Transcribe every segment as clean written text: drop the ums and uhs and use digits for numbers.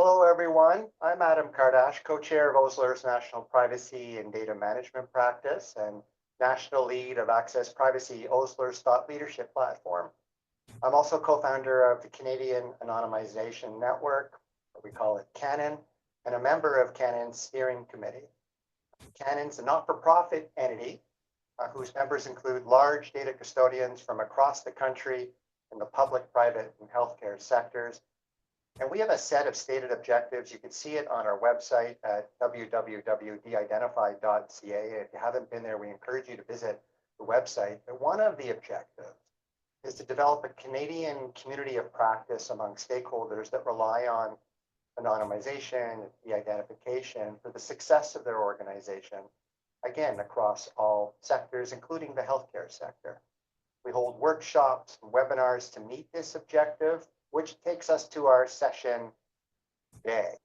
Hello, everyone. I'm Adam Kardash, co-chair of Osler's National Privacy and Data Management Practice and national lead of AccessPrivacy, Osler's thought leadership platform. I'm also co-founder of the Canadian Anonymization Network, or we call it CANON, and a member of CANON's steering committee. CANON's a not-for-profit entity whose members include large data custodians from across the country in the public, private, and healthcare sectors. And we have a set of stated objectives. You can see it on our website at www.deidentify.ca. If you haven't been there, we encourage you to visit the website. But one of the objectives is to develop a Canadian community of practice among stakeholders that rely on anonymization, de-identification for the success of their organization, again, across all sectors, including the healthcare sector. We hold workshops and webinars to meet this objective, which takes us to our session today.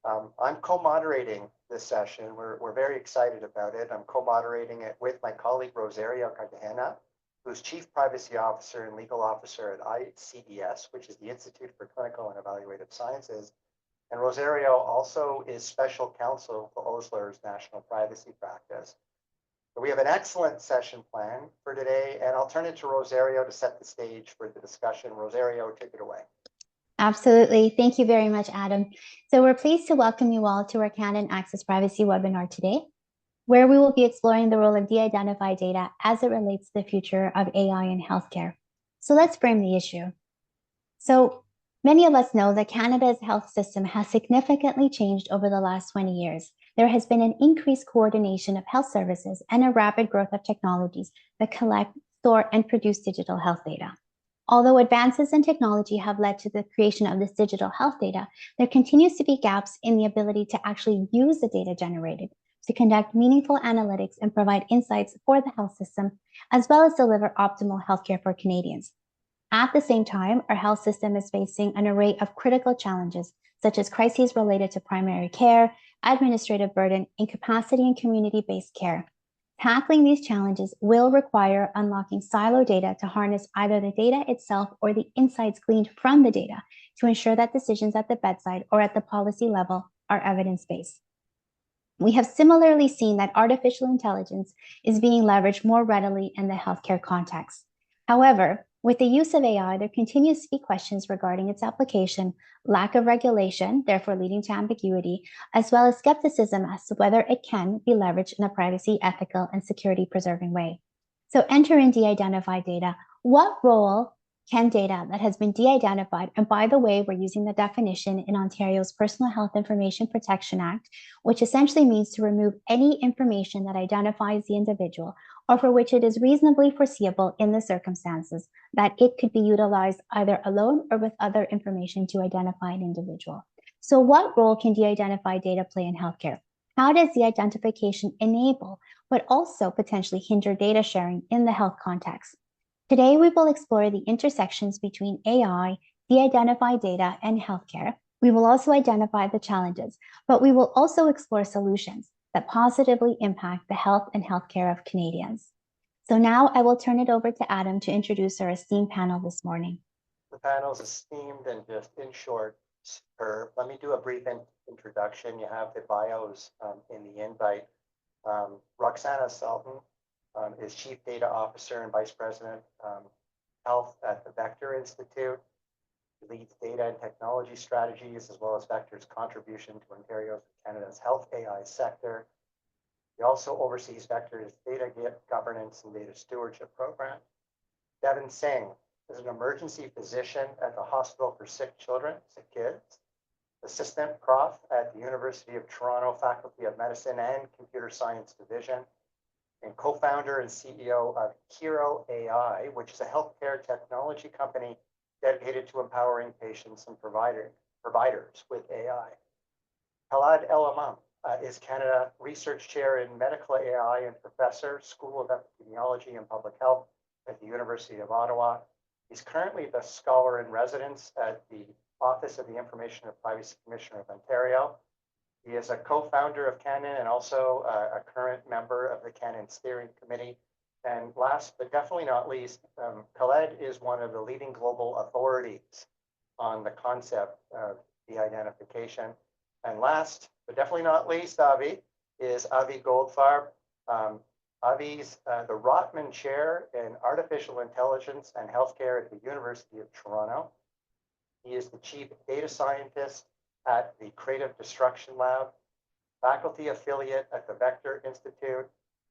I'm co-moderating this session. We're very excited about it. I'm co-moderating it with my colleague, Rosario Cartagena, who's Chief Privacy Officer and Legal Officer at ICES, which is the Institute for Clinical and Evaluative Sciences. And Rosario also is Special Counsel for Osler's National Privacy Practice. So we have an excellent session plan for today, and I'll turn it to Rosario to set the stage for the discussion. Rosario, take it away. Absolutely. Thank you very much, Adam. So we're pleased to welcome you all to our CANON AccessPrivacy webinar today, where we will be exploring the role of de-identified data as it relates to the future of AI in healthcare. So let's frame the issue. So many of us know that Canada's health system has significantly changed over the last 20 years. There has been an increased coordination of health services and a rapid growth of technologies that collect, store, and produce digital health data. Although advances in technology have led to the creation of this digital health data, there continues to be gaps in the ability to actually use the data generated to conduct meaningful analytics and provide insights for the health system, as well as deliver optimal healthcare for Canadians. At the same time, our health system is facing an array of critical challenges, such as crises related to primary care, administrative burden, incapacity, and community-based care. Tackling these challenges will require unlocking silo data to harness either the data itself or the insights gleaned from the data to ensure that decisions at the bedside or at the policy level are evidence-based. We have similarly seen that artificial intelligence is being leveraged more readily in the healthcare context. However, with the use of AI, there continues to be questions regarding its application, lack of regulation, therefore leading to ambiguity, as well as skepticism as to whether it can be leveraged in a privacy, ethical, and security-preserving way. So enter in de-identified data. What role can data that has been de-identified, and by the way, we're using the definition in Ontario's Personal Health Information Protection Act, which essentially means to remove any information that identifies the individual or for which it is reasonably foreseeable in the circumstances that it could be utilized either alone or with other information to identify an individual. So what role can de-identified data play in healthcare? How does the identification enable, but also potentially hinder data sharing in the health context? Today, we will explore the intersections between AI, de-identified data, and healthcare. We will also identify the challenges, but we will also explore solutions that positively impact the health and healthcare of Canadians. So now I will turn it over to Adam to introduce our esteemed panel this morning. The panel is esteemed and just in short, superb. Let me do a brief introduction. You have the bios in the invite. Roxana Sultan is Chief Data Officer and Vice President Health at the Vector Institute. She leads data and technology strategies as well as Vector's contribution to Ontario's and Canada's health AI sector. He also oversees Vector's data governance and data stewardship program. Devin Singh is an emergency physician at the Hospital for Sick Children, Sick Kids, assistant prof at the University of Toronto Faculty of Medicine and Computer Science Division, and co-founder and CEO of Hero AI, which is a healthcare technology company dedicated to empowering patients and providers with AI. Khaled El-Amam is Canada Research Chair in Medical AI and Professor, School of Epidemiology and Public Health at the University of Ottawa. He's currently the Scholar in Residence at the Office of the Information and Privacy Commissioner of Ontario. He is a co-founder of CANON and also a current member of the CANON Steering Committee. And last but definitely not least, Khaled is one of the leading global authorities on the concept of de-identification. And last, but definitely not least, Avi, is Avi Goldfarb. Avi's the Rotman Chair in Artificial Intelligence and Healthcare at the University of Toronto. He is the Chief Data Scientist at the Creative Destruction Lab, faculty affiliate at the Vector Institute,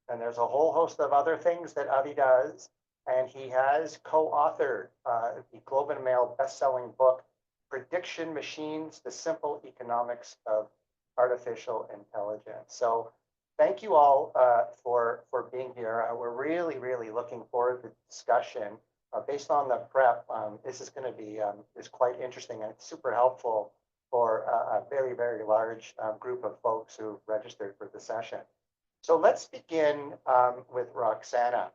and there's a whole host of other things that Avi does. And he has co-authored the Globe and Mail best-selling book, Prediction Machines, The Simple Economics of Artificial Intelligence. So thank you all for being here. We're really looking forward to the discussion. Based on the prep, this is going to be is quite interesting and it's super helpful for a very large group of folks who registered for the session. So let's begin with Roxana.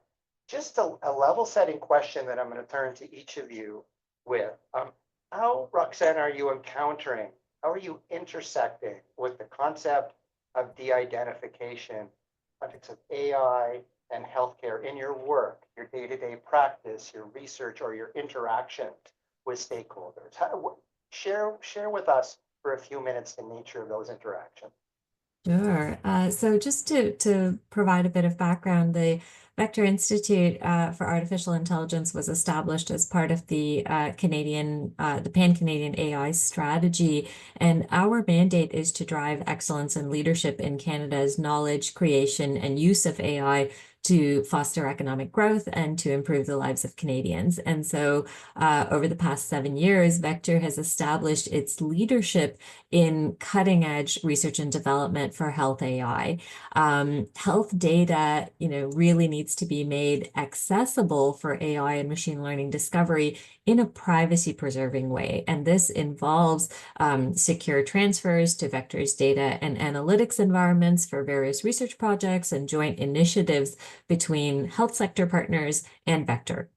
Just a level-setting question that I'm going to turn to each of you with. How, Roxana, are you encountering, how are you intersecting with the concept of de-identification, context of AI and healthcare in your work, your day-to-day practice, your research, or your interaction with stakeholders? Share with us for a few minutes the nature of those interactions. Sure. So just to provide a bit of background, the Vector Institute for Artificial Intelligence was established as part of the the Pan-Canadian AI strategy. And our mandate is to drive excellence and leadership in Canada's knowledge creation and use of AI to foster economic growth and to improve the lives of Canadians. And so over the past 7 years, Vector has established its leadership in cutting edge research and development for health AI. Health data, really needs to be made accessible for AI and machine learning discovery in a privacy preserving way. And this involves secure transfers to Vector's data and analytics environments for various research projects and joint initiatives between health sector partners and Vector.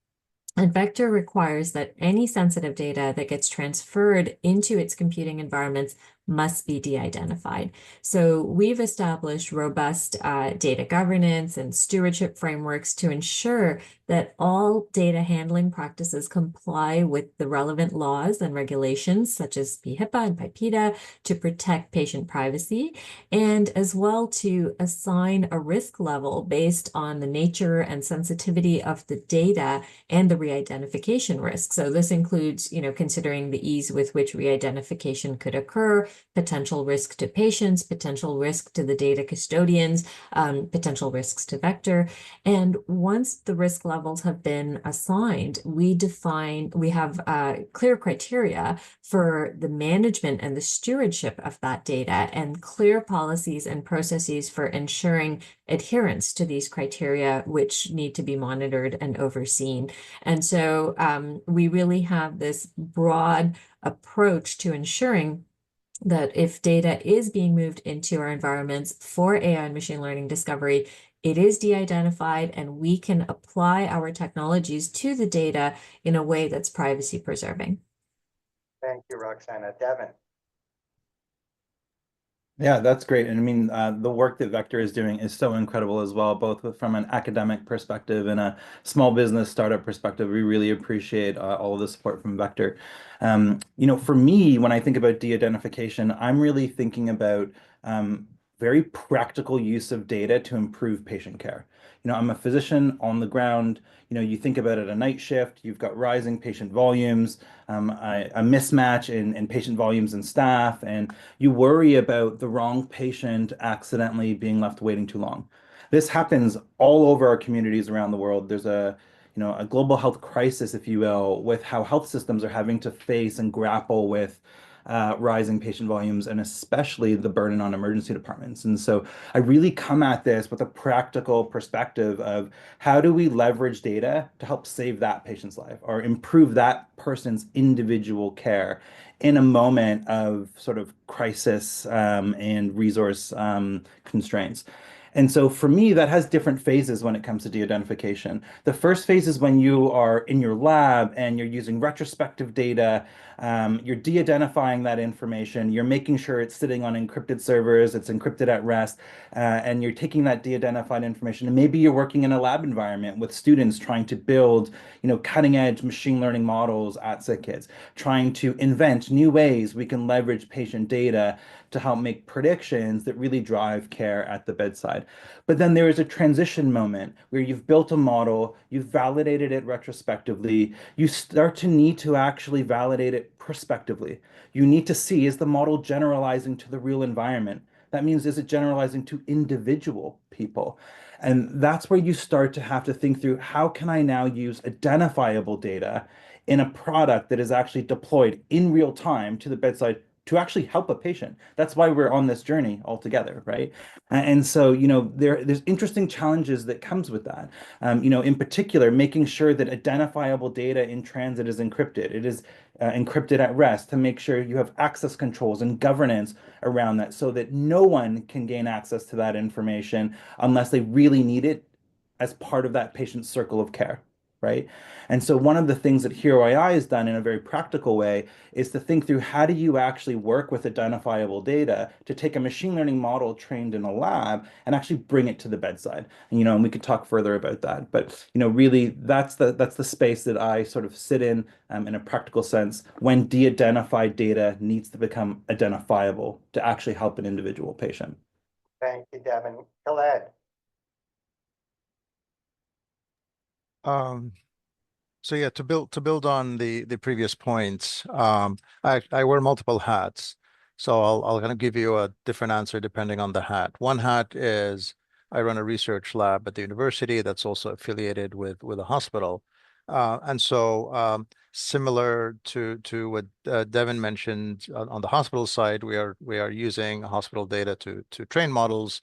And Vector requires that any sensitive data that gets transferred into its computing environments must be de-identified. So we've established robust data governance and stewardship frameworks to ensure that all data handling practices comply with the relevant laws and regulations, such as HIPAA and PIPEDA, to protect patient privacy, and as well to assign a risk level based on the nature and sensitivity of the data and the re-identification risk. So this includes, considering the ease with which re-identification could occur, potential risk to patients, potential risk to the data custodians, potential risks to Vector. And once the risk levels have been assigned, we have clear criteria for the management and the stewardship of that data and clear policies and processes for ensuring adherence to these criteria, which need to be monitored and overseen. And so we really have this broad approach to ensuring that if data is being moved into our environments for AI and machine learning discovery, it is de-identified and we can apply our technologies to the data in a way that's privacy preserving. Thank you, Roxana. Devin. Yeah, that's great. And I mean, the work that Vector is doing is so incredible as well, both from an academic perspective and a small business startup perspective. We really appreciate all of the support from Vector. For me, when I think about de-identification, I'm really thinking about very practical use of data to improve patient care. I'm a physician on the ground. You think about it, a night shift, you've got rising patient volumes, a mismatch in patient volumes and staff, and you worry about the wrong patient accidentally being left waiting too long. This happens all over our communities around the world. There's a global health crisis, if you will, with how health systems are having to face and grapple with rising patient volumes and especially the burden on emergency departments. And so I really come at this with a practical perspective of how do we leverage data to help save that patient's life or improve that person's individual care in a moment of sort of crisis and resource constraints. And so for me, that has different phases when it comes to de-identification. The first phase is when you are in your lab and you're using retrospective data. You're de-identifying that information. You're making sure it's sitting on encrypted servers, it's encrypted at rest, and you're taking that de-identified information. And maybe you're working in a lab environment with students trying to build, cutting edge machine learning models at SickKids, trying to invent new ways we can leverage patient data to help make predictions that really drive care at the bedside. But then there is a transition moment where you've built a model, you've validated it retrospectively, you start to need to actually validate it prospectively. You need to see, is the model generalizing to the real environment? That means, is it generalizing to individual people? And that's where you start to have to think through, how can I now use identifiable data in a product that is actually deployed in real time to the bedside to actually help a patient? That's why we're on this journey all together, right? And so, there's interesting challenges that comes with that. In particular, making sure that identifiable data in transit is encrypted. It is encrypted at rest, to make sure you have access controls and governance around that, so that no one can gain access to that information unless they really need it as part of that patient's circle of care, right? And so one of the things that Hero AI has done in a very practical way is to think through, how do you actually work with identifiable data to take a machine learning model trained in a lab and actually bring it to the bedside? And we could talk further about that, but really that's the space that I sort of sit in a practical sense, when de-identified data needs to become identifiable to actually help an individual patient. Thank you, Devin. Khaled. So yeah, to build on the previous points, I wear multiple hats. So I'll kind of give you a different answer depending on the hat. One hat is I run a research lab at the university that's also affiliated with a hospital. And so similar to what Devin mentioned on the hospital side, we are using hospital data to train models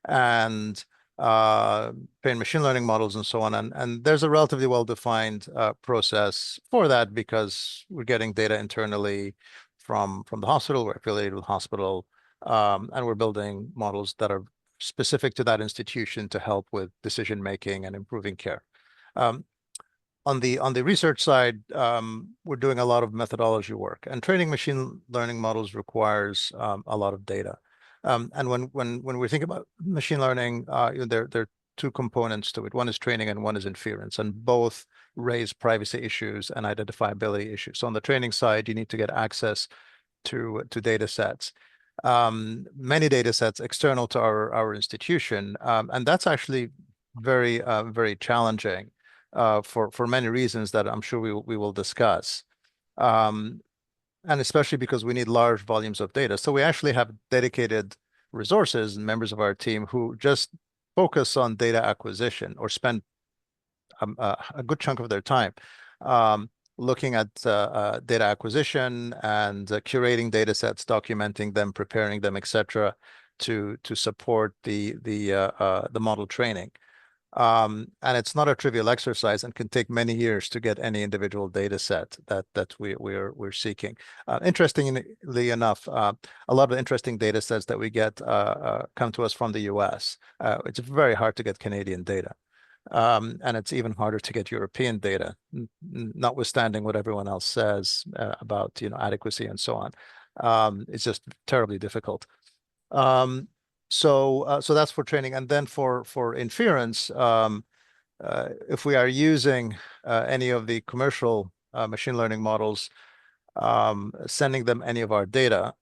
and train machine learning models and so on. And there's a relatively well-defined process for that, because we're getting data internally from the hospital, we're affiliated with the hospital, and we're building models that are specific to that institution to help with decision making and improving care. On the research side, we're doing a lot of methodology work, and training machine learning models requires a lot of data. And when we think about machine learning, there are two components to it. One is training and one is inference, and both raise privacy issues and identifiability issues. So on the training side, you need to get access to data sets, many data sets external to our institution, and that's actually very very challenging for many reasons that I'm sure we will discuss. And especially because we need large volumes of data. So we actually have dedicated resources and members of our team who just focus on data acquisition, or spend a good chunk of their time looking at data acquisition and curating data sets, documenting them, preparing them, etc., to support the model training. And it's not a trivial exercise, and can take many years to get any individual data set that we're seeking. Interestingly enough, a lot of interesting data sets that we get come to us from the US. It's very hard to get Canadian data. And it's even harder to get European data, notwithstanding what everyone else says about adequacy and so on. It's just terribly difficult. So that's for training, and then for inference, if we are using any of the commercial machine learning models, sending them any of our data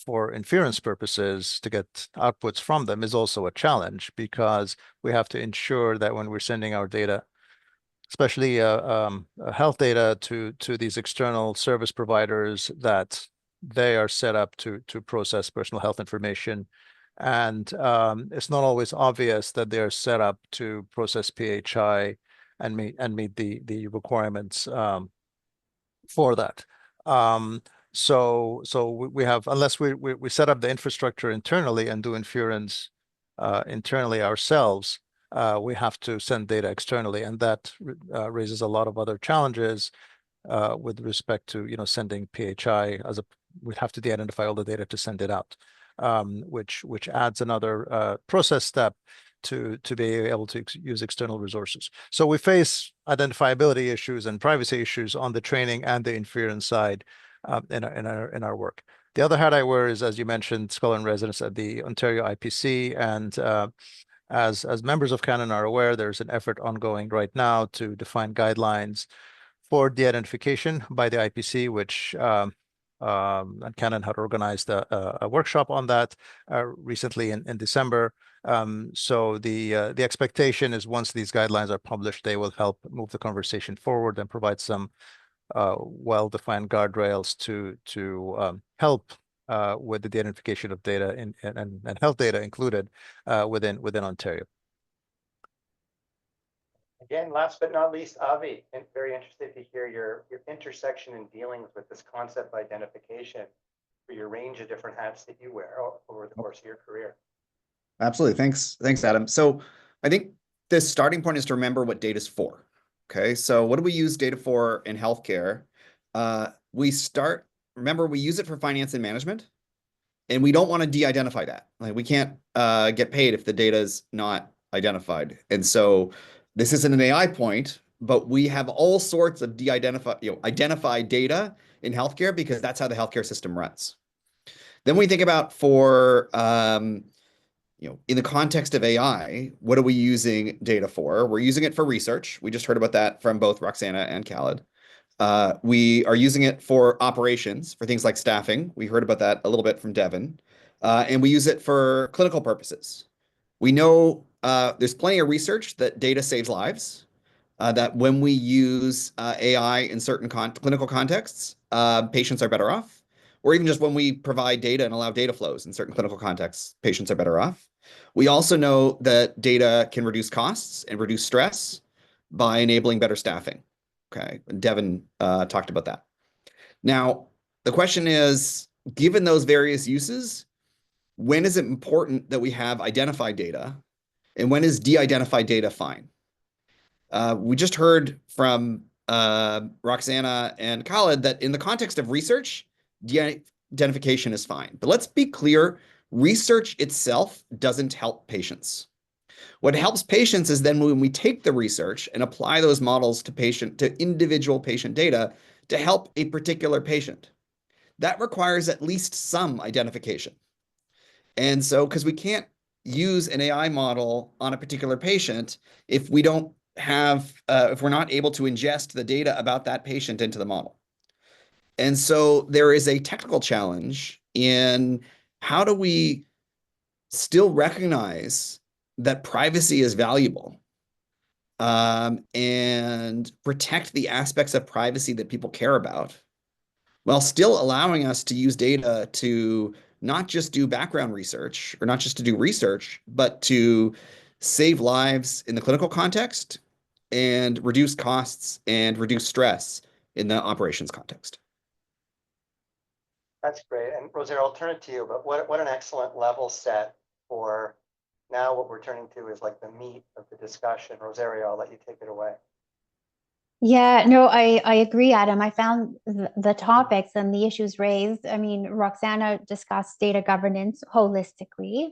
for inference purposes to get outputs from them is also a challenge, because we have to ensure that when we're sending our data, especially health data, to these external service providers, that they are set up to process personal health information. And it's not always obvious that they're set up to process PHI and meet the requirements for that. So we have, unless we set up the infrastructure internally and do inference internally ourselves, we have to send data externally, and that raises a lot of other challenges with respect to sending PHI. We'd have to de-identify all the data to send it out. Which adds another process step, to be able to use external resources. So we face identifiability issues and privacy issues on the training and the inference side in our work. The other hat I wear is, as you mentioned, scholar in residence at the Ontario IPC, and as members of CANON are aware, there's an effort ongoing right now to define guidelines for de-identification by the IPC, which and CANON had organized a workshop on that recently in December. So the expectation is once these guidelines are published, they will help move the conversation forward and provide some well-defined guardrails to help with the de-identification of data and health data included within Ontario. Again, last but not least, Avi, and very interested to hear your intersection in dealings with this concept of identification for your range of different hats that you wear over the course of your career. Absolutely. Thanks, Adam. So I think the starting point is to remember what data is for. Okay, so what do we use data for in healthcare? Remember, we use it for finance and management, and we don't want to de-identify that. Like, we can't get paid if the data is not identified. And so this isn't an AI point, but we have all sorts of identified data in healthcare because that's how the healthcare system runs. Then we think about in the context of AI, what are we using data for? We're using it for research. We just heard about that from both Roxana and Khaled. We are using it for operations, for things like staffing. We heard about that a little bit from Devin. And we use it for clinical purposes. We know there's plenty of research that data saves lives, that when we use AI in certain clinical contexts, patients are better off. Or even just when we provide data and allow data flows in certain clinical contexts, patients are better off. We also know that data can reduce costs and reduce stress by enabling better staffing. Okay, Devin talked about that. Now, the question is, given those various uses, when is it important that we have identified data, and when is de-identified data fine? We just heard from Roxana and Khaled that in the context of research, de-identification is fine. But let's be clear, research itself doesn't help patients. What helps patients is then when we take the research and apply those models to individual patient data to help a particular patient. That requires at least some identification. And so, because we can't use an AI model on a particular patient if we don't have, if we're not able to ingest the data about that patient into the model. And so there is a technical challenge in how do we still recognize that privacy is valuable and protect the aspects of privacy that people care about, while still allowing us to use data to not just do background research or not just to do research, but to save lives in the clinical context and reduce costs and reduce stress in the operations context. That's great. And Rosario, I'll turn it to you, but what an excellent level set for now. What we're turning to is like the meat of the discussion. Rosario, I'll let you take it away. Yeah, no, I agree, Adam. I found the topics and the issues raised. I mean, Roxana discussed data governance holistically.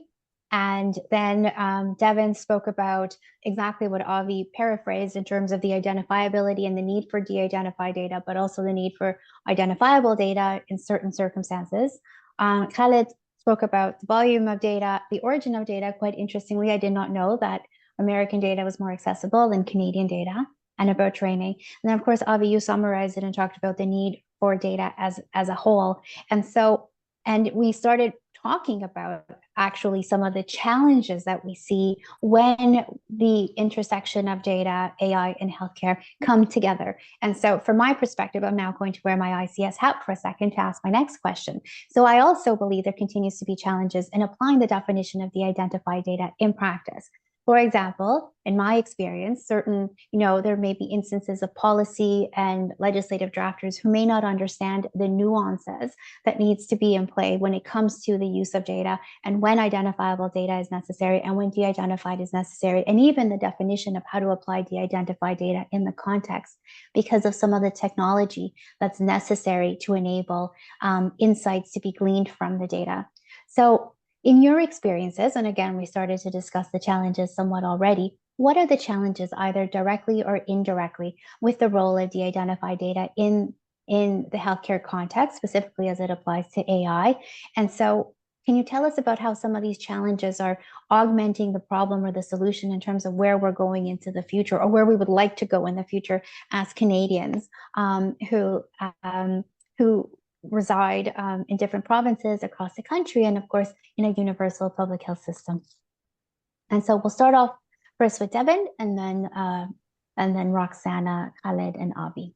And then Devin spoke about exactly what Avi paraphrased in terms of the identifiability and the need for de-identified data, but also the need for identifiable data in certain circumstances. Khaled spoke about the volume of data, the origin of data. Quite interestingly, I did not know that American data was more accessible than Canadian data, and about training. And then, of course, Avi, you summarized it and talked about the need for data as a whole. And we started talking about actually some of the challenges that we see when the intersection of data, AI, and healthcare come together. And so from my perspective, I'm now going to wear my ICS hat for a second to ask my next question. So I also believe there continues to be challenges in applying the definition of de-identified data in practice. For example, in my experience, there may be instances of policy and legislative drafters who may not understand the nuances that needs to be in play when it comes to the use of data and when identifiable data is necessary and when de-identified is necessary, and even the definition of how to apply de-identified data in the context because of some of the technology that's necessary to enable insights to be gleaned from the data. So In your experiences, and again, we started to discuss the challenges somewhat already, what are the challenges, either directly or indirectly, with the role of de-identified data in the healthcare context, specifically as it applies to AI? And so can you tell us about how some of these challenges are augmenting the problem or the solution in terms of where we're going into the future, or where we would like to go in the future as Canadians who reside in different provinces across the country, and of course, in a universal public health system? And so we'll start off first with Devin, and then Roxana, Khaled, and Avi.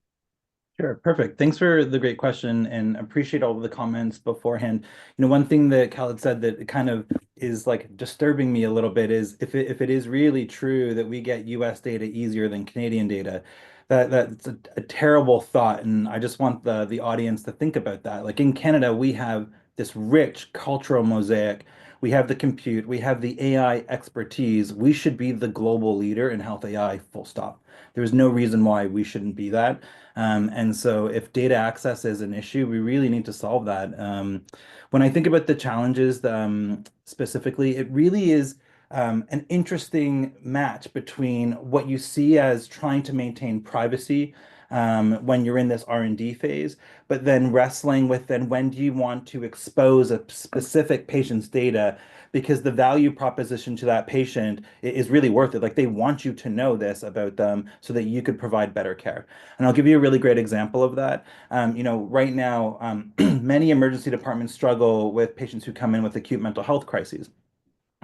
Sure, perfect. Thanks for the great question, and appreciate all of the comments beforehand. One thing that Khaled said that kind of is like disturbing me a little bit is if it is really true that we get US data easier than Canadian data, that's a terrible thought, and I just want the audience to think about that. Like in Canada, we have this rich cultural mosaic. We have the compute, we have the AI expertise. We should be the global leader in health AI, full stop. There's no reason why we shouldn't be that. And so if data access is an issue, we really need to solve that. When I think about the challenges specifically, it really is an interesting match between what you see as trying to maintain privacy when you're in this R&D phase, but then wrestling with then when do you want to expose a specific patient's data because the value proposition to that patient is really worth it. Like they want you to know this about them so that you could provide better care. And I'll give you a really great example of that. Right now, many emergency departments struggle with patients who come in with acute mental health crises.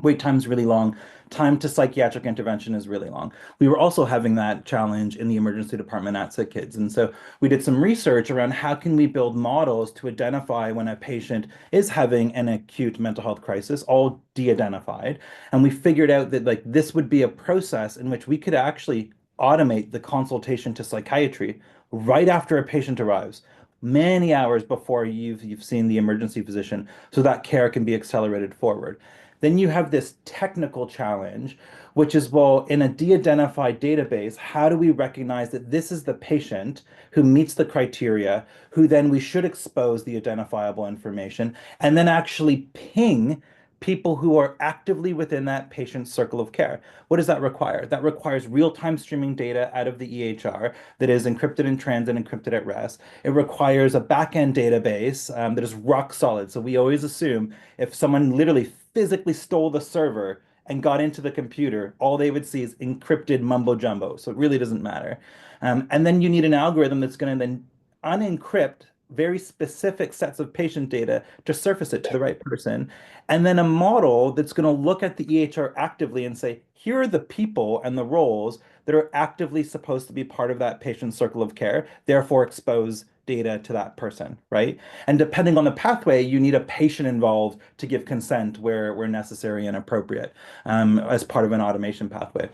Wait time's really long. Time to psychiatric intervention is really long. We were also having that challenge in the emergency department at Sick Kids. And so we did some research around how can we build models to identify when a patient is having an acute mental health crisis, all de-identified. And we figured out that like this would be a process in which we could actually automate the consultation to psychiatry right after a patient arrives, many hours before you've seen the emergency physician, so that care can be accelerated forward. Then you have this technical challenge, which is, well, in a de-identified database, how do we recognize that this is the patient who meets the criteria, who then we should expose the identifiable information, and then actually ping people who are actively within that patient's circle of care? What does that require? That requires real-time streaming data out of the EHR that is encrypted in transit and encrypted at rest. It requires a back-end database that is rock solid. So we always assume if someone literally physically stole the server and got into the computer, all they would see is encrypted mumbo jumbo. So it really doesn't matter. And then you need an algorithm that's going to then unencrypt very specific sets of patient data to surface it to the right person. And then a model that's going to look at the EHR actively and say, here are the people and the roles that are actively supposed to be part of that patient's circle of care, therefore expose data to that person, right? And depending on the pathway, you need a patient involved to give consent where necessary and appropriate as part of an automation pathway.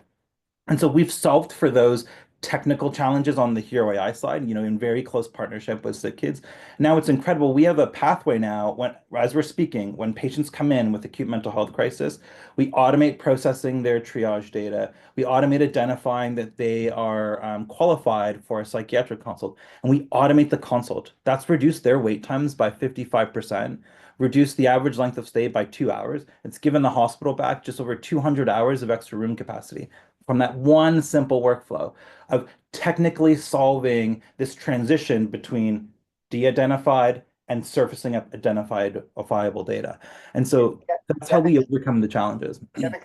And so we've solved for those technical challenges on the Hero AI side, in very close partnership with Sick Kids. Now it's incredible. We have a pathway now as we're speaking, when patients come in with acute mental health crisis, we automate processing their triage data. We automate identifying that they are qualified for a psychiatric consult, and we automate the consult. That's reduced their wait times by 55%, reduced the average length of stay by 2 hours. It's given the hospital back just over 200 hours of extra room capacity from that one simple workflow of technically solving this transition between de-identified and surfacing up identifiable data. And so that's how we overcome the challenges. Kevin,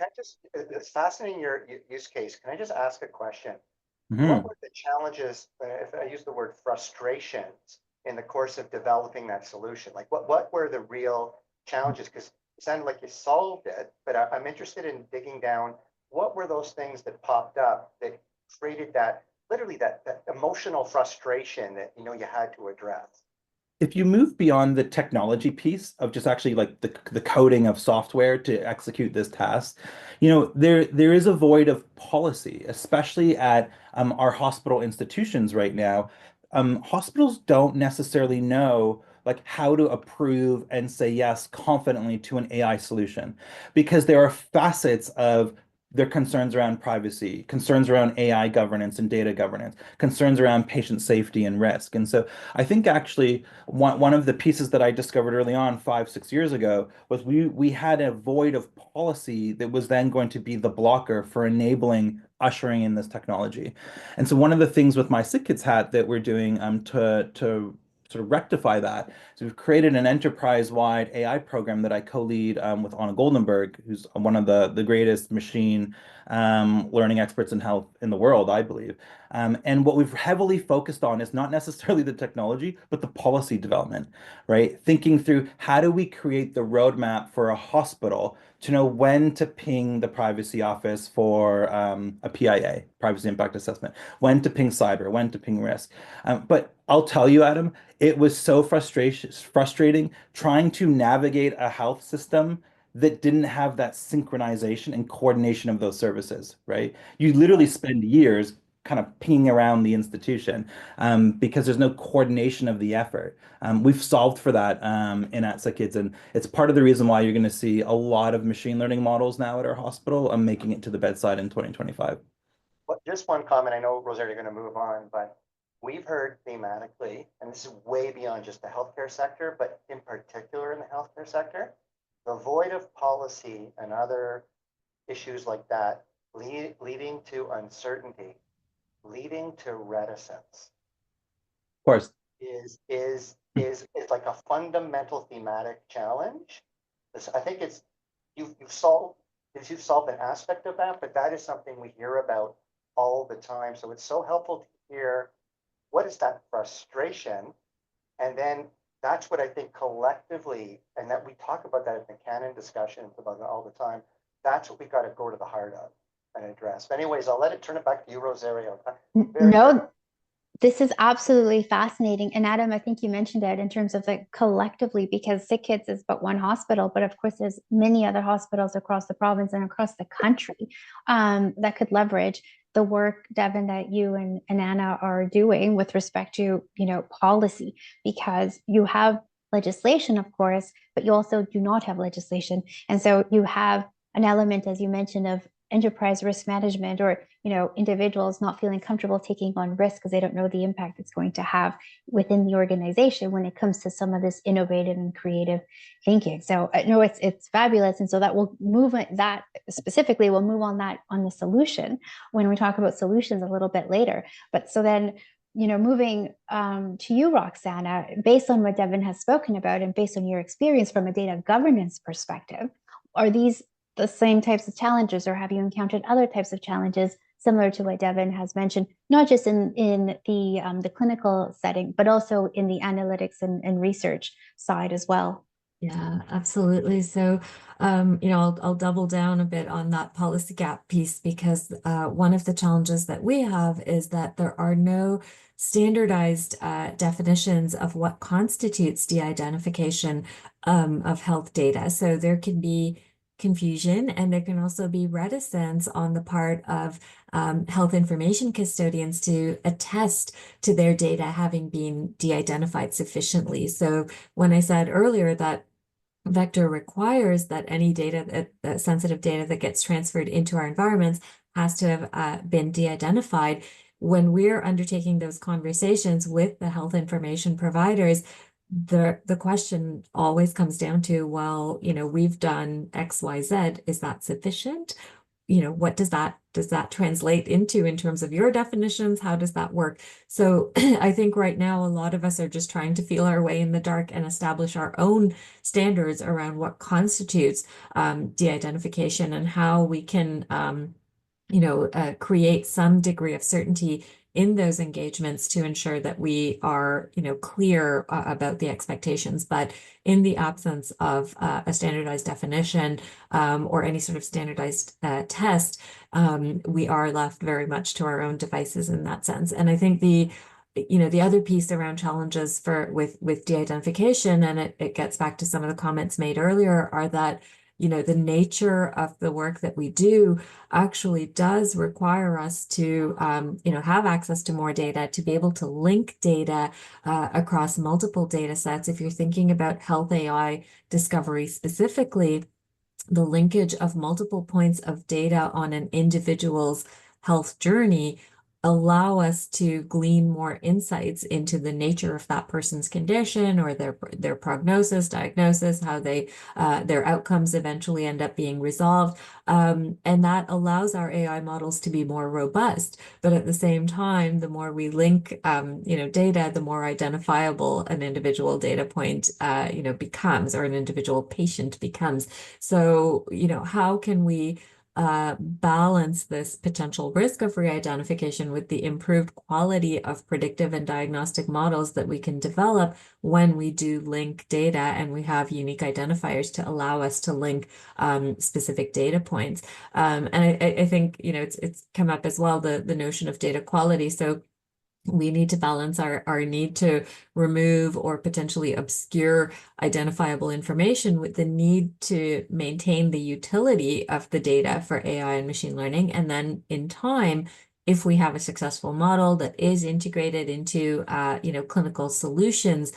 it's fascinating your use case. Can I just ask a question? Mhm. What were the challenges, if I use the word frustrations, in the course of developing that solution? Like what were the real challenges? Because it sounded like you solved it, but I'm interested in digging down. What were those things that popped up that created that, literally that emotional frustration that you had to address? If you move beyond the technology piece of just actually like the coding of software to execute this task, there is a void of policy, especially at our hospital institutions right now. Hospitals don't necessarily know like how to approve and say yes confidently to an AI solution because there are facets of There are concerns around privacy, concerns around AI governance and data governance, concerns around patient safety and risk. And so I think actually one of the pieces that I discovered early on 5-6 years ago was we had a void of policy that was then going to be the blocker for enabling ushering in this technology. And so one of the things with my Sick Kids hat that we're doing to sort of rectify that. So we've created an enterprise-wide AI program that I co-lead with Anna Goldenberg, who's one of the greatest machine learning experts in health in the world, I believe. And what we've heavily focused on is not necessarily the technology, but the policy development, right? Thinking through how do we create the roadmap for a hospital to know when to ping the privacy office for a PIA, privacy impact assessment, when to ping cyber, when to ping risk. But I'll tell you, Adam, it was so frustrating trying to navigate a health system that didn't have that synchronization and coordination of those services, right? You literally spend years kind of pinging around the institution because there's no coordination of the effort. We've solved for that in at Sick Kids, and it's part of the reason why you're going to see a lot of machine learning models now at our hospital making it to the bedside in 2025. Well, just one comment. I know, Rosario, you're going to move on, but we've heard thematically, and this is way beyond just the healthcare sector, but in particular in the healthcare sector, the void of policy and other issues like that leading to uncertainty, leading to reticence. Of course. Is like a fundamental thematic challenge. I think it's you've solved an aspect of that, but that is something we hear about all the time. So it's so helpful to hear what is that frustration, and then that's what I think collectively, and that we talk about that in the canon discussions about it all the time. That's what we got to go to the heart of and address. But anyways, I'll turn it back to you, Rosario. No, this is absolutely fascinating. And Adam, I think you mentioned it in terms of like collectively, because Sick Kids is but one hospital, but of course there's many other hospitals across the province and across the country that could leverage the work, Devin, that you and Anna are doing with respect to, policy, because you have legislation, of course, but you also do not have legislation. And so you have an element, as you mentioned, of enterprise risk management, or individuals not feeling comfortable taking on risk because they don't know the impact it's going to have within the organization when it comes to some of this innovative and creative thinking. So no, it's fabulous. And so that will move that specifically, we'll move on that on the solution when we talk about solutions a little bit later. But so then moving to you, Roxana, based on what Devin has spoken about and based on your experience from a data governance perspective, are these the same types of challenges, or have you encountered other types of challenges similar to what Devin has mentioned, not just in the clinical setting, but also in the analytics and research side as well? Yeah, absolutely. So, I'll double down a bit on that policy gap piece, because one of the challenges that we have is that there are no standardized definitions of what constitutes de-identification of health data. So there can be confusion, and there can also be reticence on the part of health information custodians to attest to their data having been de-identified sufficiently. So when I said earlier that Vector requires that any data, sensitive data that gets transferred into our environments has to have been de-identified, when we're undertaking those conversations with the health information providers, the question always comes down to, well, we've done XYZ, is that sufficient? What does that translate into in terms of your definitions? How does that work? So I think right now a lot of us are just trying to feel our way in the dark and establish our own standards around what constitutes de-identification, and how we can create some degree of certainty in those engagements to ensure that we are, clear about the expectations. But in the absence of a standardized definition or any sort of standardized test, we are left very much to our own devices in that sense. And I think the other piece around challenges with de-identification, and it gets back to some of the comments made earlier, are that the nature of the work that we do actually does require us to, have access to more data, to be able to link data across multiple data sets. If you're thinking about health AI discovery specifically, the linkage of multiple points of data on an individual's health journey allow us to glean more insights into the nature of that person's condition or their prognosis, diagnosis, how their outcomes eventually end up being resolved. And that allows our AI models to be more robust. But at the same time, the more we link data, the more identifiable an individual data point becomes, or an individual patient becomes. So, how can we balance this potential risk of re-identification with the improved quality of predictive and diagnostic models that we can develop when we do link data and we have unique identifiers to allow us to link specific data points. And I think, it's come up as well, the notion of data quality. So we need to balance our need to remove or potentially obscure identifiable information with the need to maintain the utility of the data for AI and machine learning. And then in time, if we have a successful model that is integrated into clinical solutions,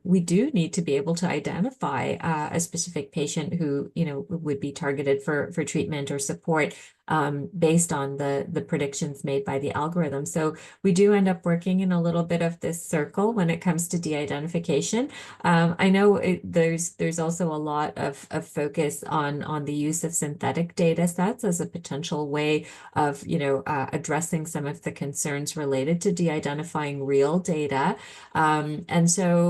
we do need to be able to identify a specific patient who would be targeted for treatment or support based on the predictions made by the algorithm. So we do end up working in a little bit of this circle when it comes to de-identification. I know there's also a lot of focus on the use of synthetic data sets as a potential way of addressing some of the concerns related to de-identifying real data. And so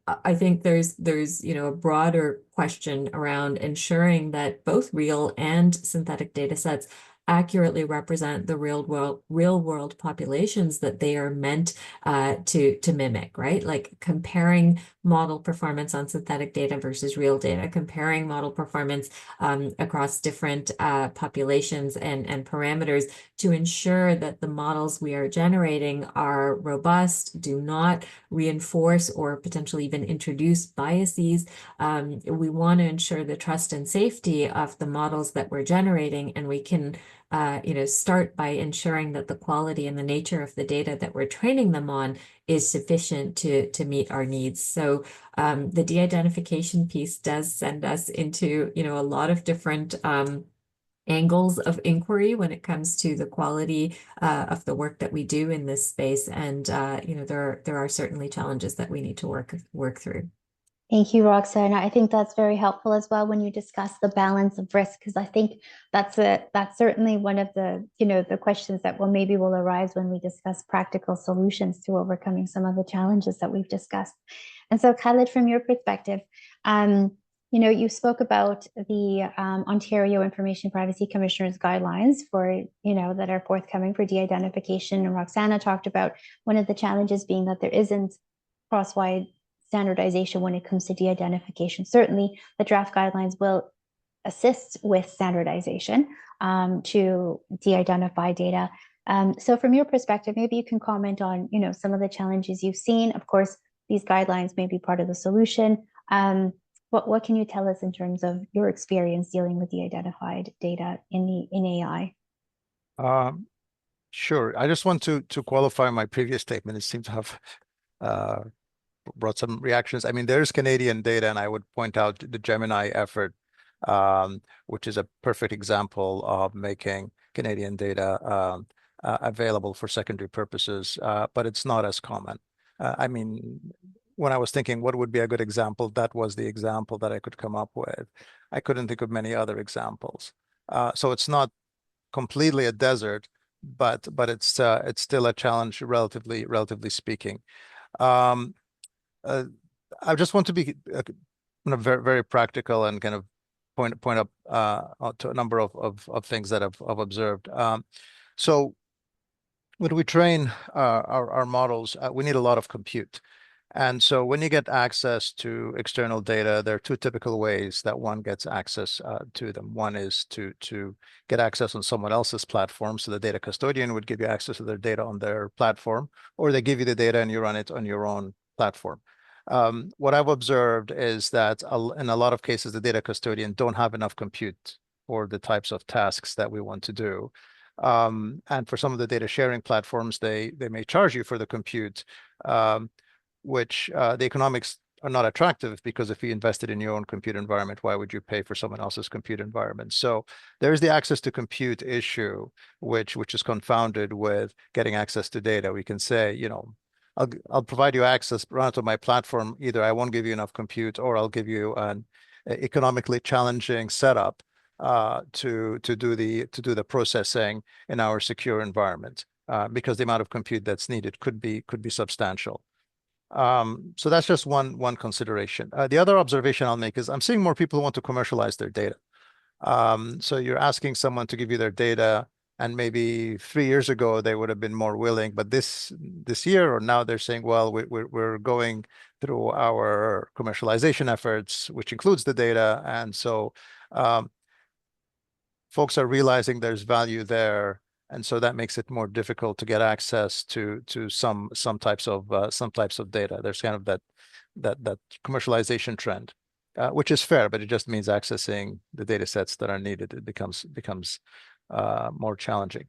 I think there's a broader question around ensuring that both real and synthetic data sets accurately represent the real world populations that they are meant to mimic, right? Like comparing model performance on synthetic data versus real data, comparing model performance across different populations and parameters to ensure that the models we are generating are robust, do not reinforce or potentially even introduce biases. We want to ensure the trust and safety of the models that we're generating, and we can start by ensuring that the quality and the nature of the data that we're training them on is sufficient to meet our needs. So the de-identification piece does send us into, a lot of different angles of inquiry when it comes to the quality of the work that we do in this space. And, there are certainly challenges that we need to work through. Thank you, Roxanne. I think that's very helpful as well when you discuss the balance of risk, because I think that's certainly one of the the questions that will arise when we discuss practical solutions to overcoming some of the challenges that we've discussed. And so, Khaled, from your perspective, you spoke about the Ontario Information Privacy Commissioner's guidelines for that are forthcoming for de-identification, and Roxana talked about one of the challenges being that there isn't cross-wide standardization when it comes to de-identification. Certainly, the draft guidelines will assist with standardization to de-identify data. So from your perspective, maybe you can comment on some of the challenges you've seen. Of course, these guidelines may be part of the solution. What can you tell us in terms of your experience dealing with de-identified data in AI? Sure. I just want to qualify my previous statement. It seems to have brought some reactions. I mean, there's Canadian data, and I would point out the Gemini effort, which is a perfect example of making Canadian data available for secondary purposes, but it's not as common. I mean, when I was thinking what would be a good example, that was the example that I could come up with. I couldn't think of many other examples. So it's not completely a desert, but it's still a challenge, relatively speaking. I just want to be very, very practical and kind of point up to a number of things that I've observed. So when we train our models, we need a lot of compute. And so when you get access to external data, there are two typical ways that one gets access to them. One is to get access on someone else's platform. So the data custodian would give you access to their data on their platform, or they give you the data and you run it on your own platform. What I've observed is that in a lot of cases, the data custodian don't have enough compute for the types of tasks that we want to do. And for some of the data sharing platforms, they may charge you for the compute, which the economics not attractive, because if you invested in your own compute environment, why would you pay for someone else's compute environment? So there's the access to compute issue, which is confounded with getting access to data. We can say, you know, I'll provide you access, run it on my platform. Either I won't give you enough compute, or I'll give you an economically challenging setup to do the processing in our secure environment, because the amount of compute that's needed could be substantial. So that's just one consideration. The other observation I'll make is I'm seeing more people who want to commercialize their data. So you're asking someone to give you their data, and maybe 3 years ago they would have been more willing, but this year or now they're saying, well, we're going through our commercialization efforts, which includes the data, and so folks are realizing there's value there, and so that makes it more difficult to get access to some types of data. There's kind of that commercialization trend, which is fair, but it just means accessing the data sets that are needed. It becomes more challenging.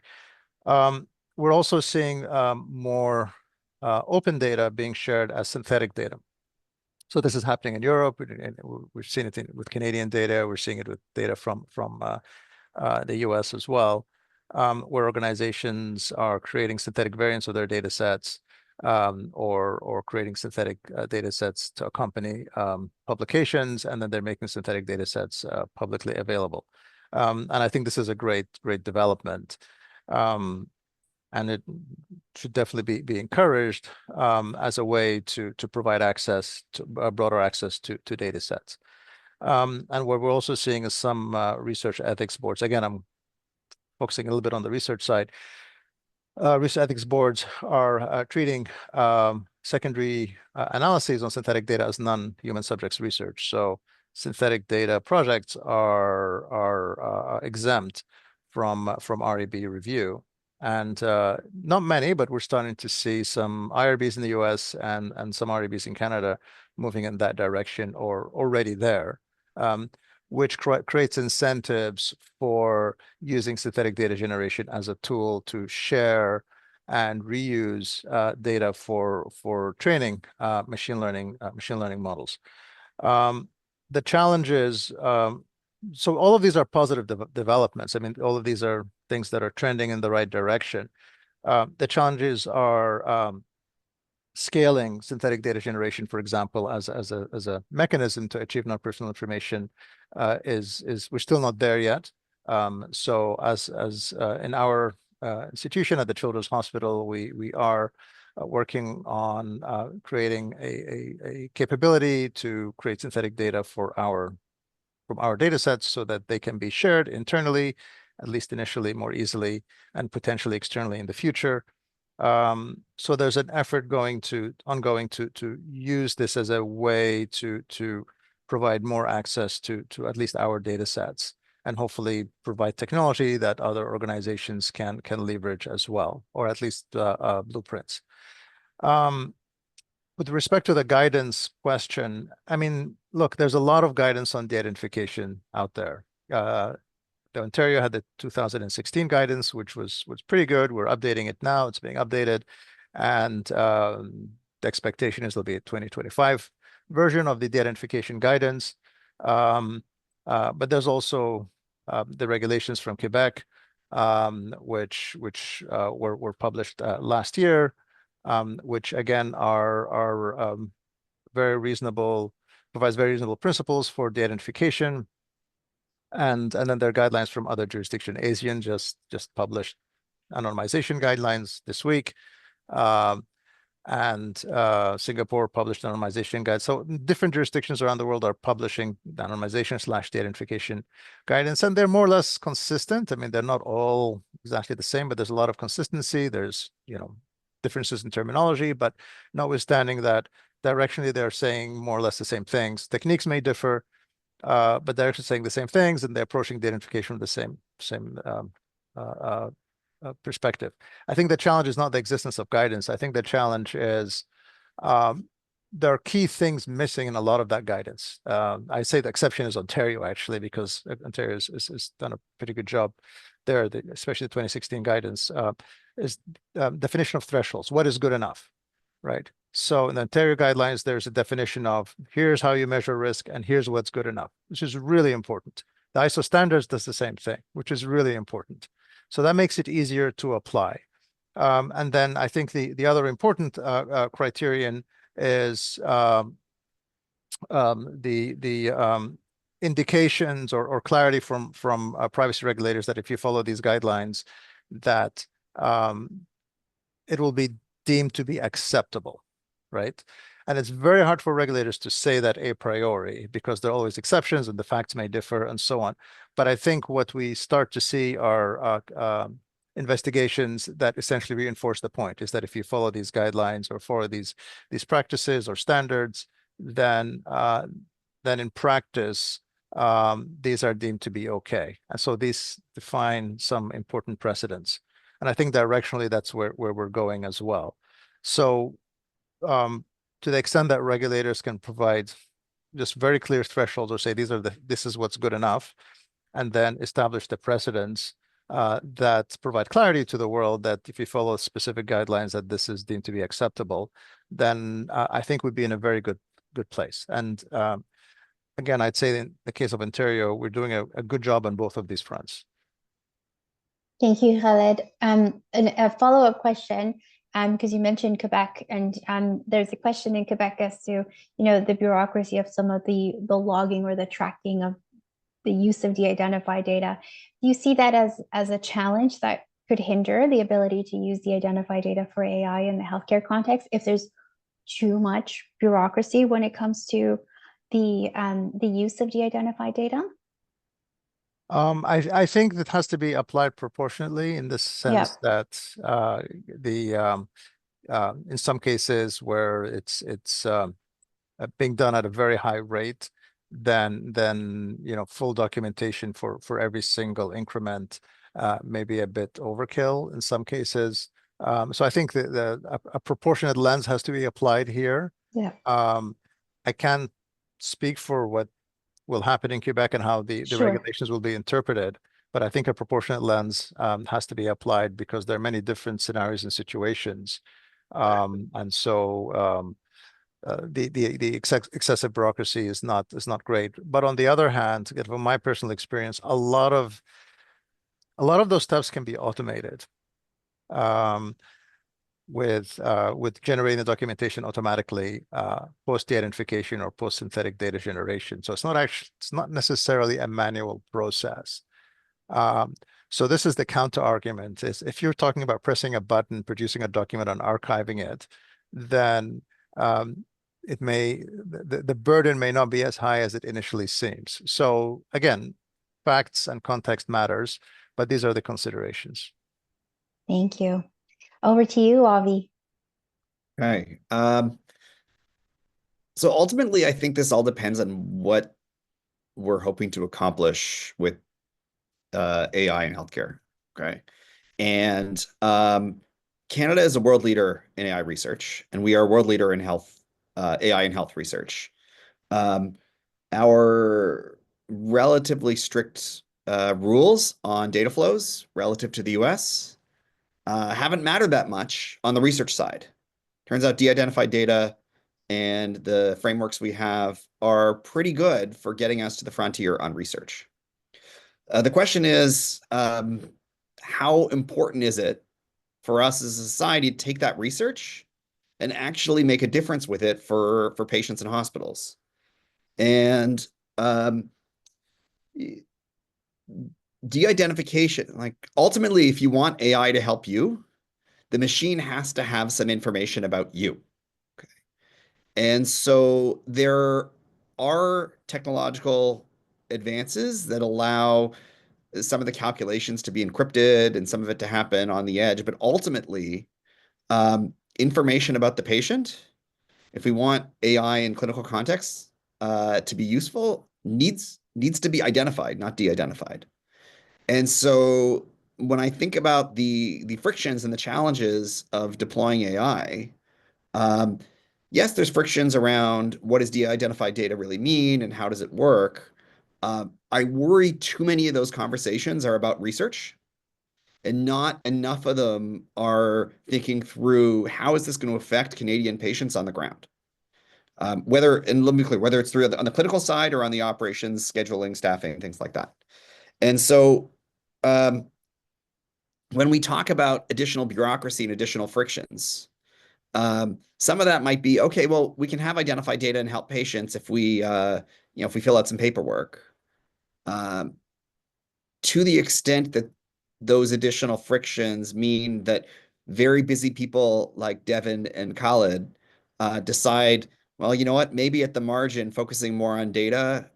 We're also seeing more open data being shared as synthetic data. So this is happening in Europe. We've seen it with Canadian data. We're seeing it with data from the US as well, where organizations are creating synthetic variants of their data sets, or creating synthetic data sets to accompany publications, and then they're making synthetic data sets publicly available. And I think this is a great development. And it should definitely be encouraged as a way to provide access to broader access to data sets. And what we're also seeing is some research ethics boards. Again, I'm focusing a little bit on the research side. Research ethics boards are treating secondary analyses on synthetic data as non-human subjects research. So synthetic data projects are exempt from REB review. And not many, but we're starting to see some IRBs in the US and some REBs in Canada moving in that direction, or already there, which creates incentives for using synthetic data generation as a tool to share and reuse data for training machine learning models. The challenge is, so all of these are positive developments. I mean, all of these are things that are trending in the right direction. The challenges are scaling synthetic data generation, for example, as a mechanism to achieve non-personal information, we're still not there yet. So as in our institution at the Children's Hospital, we are working on creating a capability to create synthetic data from our data sets, so that they can be shared internally, at least initially, more easily, and potentially externally in the future. So there's an effort ongoing to use this as a way to provide more access to at least our data sets, and hopefully provide technology that other organizations can leverage as well, or at least blueprints. With respect to the guidance question, I mean, look, there's a lot of guidance on de-identification out there. Ontario had the 2016 guidance, which was pretty good. We're updating it now. It's being updated. And the expectation is there'll be a 2025 version of the de-identification guidance. But there's also the regulations from Quebec, which were published last year, which again are very reasonable, provides very reasonable principles for de-identification. And then there are guidelines from other jurisdictions. ASEAN just published anonymization guidelines this week, and Singapore published anonymization guides. So different jurisdictions around the world are publishing anonymization/de-identification guidance, and they're more or less consistent. I mean, they're not all exactly the same, but there's a lot of consistency. There's differences in terminology, but notwithstanding that, directionally they're saying more or less the same things. Techniques may differ, but they're actually saying the same things, and they're approaching the identification from the same perspective. I think the challenge is not the existence of guidance. I think the challenge is there are key things missing in a lot of that guidance. I say the exception is Ontario, actually, because Ontario has done a pretty good job there, especially the 2016 guidance, is definition of thresholds. What is good enough, right? So in the Ontario guidelines, there's a definition of here's how you measure risk and here's what's good enough, which is really important. The ISO standards does the same thing, which is really important. So that makes it easier to apply. And then I think the other important criterion is the indications or clarity from privacy regulators that if you follow these guidelines, that it will be deemed to be acceptable, right? And it's very hard for regulators to say that a priori because there are always exceptions and the facts may differ and so on. But I think what we start to see are investigations that essentially reinforce the point is that if you follow these guidelines or follow these practices or standards, then in practice, these are deemed to be okay. And so these define some important precedents. And I think directionally, that's where we're going as well. So to the extent that regulators can provide just very clear thresholds or say, this is what's good enough, and then establish the precedents that provide clarity to the world that if you follow specific guidelines that this is deemed to be acceptable, then I think we'd be in a very good place. And again, I'd say in the case of Ontario, we're doing a good job on both of these fronts. Thank you, Khaled. And a follow-up question, because you mentioned Quebec, and there's a question in Quebec as to, the bureaucracy of some of the logging or the tracking of the use of de-identified data. Do you see that as a challenge that could hinder the ability to use de-identified data for AI in the healthcare context if there's too much bureaucracy when it comes to the use of de-identified data? I think that has to be applied proportionately in the sense that in some cases where it's being done at a very high rate, then full documentation for every single increment may be a bit overkill in some cases. So I think that a proportionate lens has to be applied here. Yeah. I can't speak for what will happen in Quebec and how the regulations will be interpreted, but I think a proportionate lens has to be applied because there are many different scenarios and situations. And so the excessive bureaucracy is not great. But on the other hand, from my personal experience, a lot of those steps can be automated with generating the documentation automatically post de-identification or post synthetic data generation. So it's not necessarily a manual process. So this is the counter argument: is if you're talking about pressing a button, producing a document, and archiving it, then the burden may not be as high as it initially seems. So again, facts and context matters, but these are the considerations. Thank you. Over to you, Avi. Okay. So ultimately, I think this all depends on what we're hoping to accomplish with AI in healthcare. Okay. And Canada is a world leader in AI research, and we are a world leader in AI and health research. Our relatively strict rules on data flows relative to the US haven't mattered that much on the research side. Turns out de-identified data and the frameworks we have are pretty good for getting us to the frontier on research. The question is, how important is it for us as a society to take that research and actually make a difference with it for patients in hospitals? And de-identification, like ultimately, if you want AI to help you, the machine has to have some information about you. Okay. And so there are technological advances that allow some of the calculations to be encrypted and some of it to happen on the edge. But ultimately, information about the patient, if we want AI in clinical contexts to be useful, needs to be identified, not de-identified. And so when I think about the frictions and the challenges of deploying AI, yes, there's frictions around what does de-identified data really mean and how does it work. I worry too many of those conversations are about research And not enough of them are thinking through how is this going to affect Canadian patients on the ground? Whether, and let me be clear, whether it's on the clinical side or on the operations, scheduling, staffing, things like that. And so when we talk about additional bureaucracy and additional frictions, some of that might be, okay, well, we can have identified data and help patients if we, if we fill out some paperwork. To the extent that those additional frictions mean that very busy people like Devin and Khalid decide, well, you know what, maybe at the margin, focusing more on data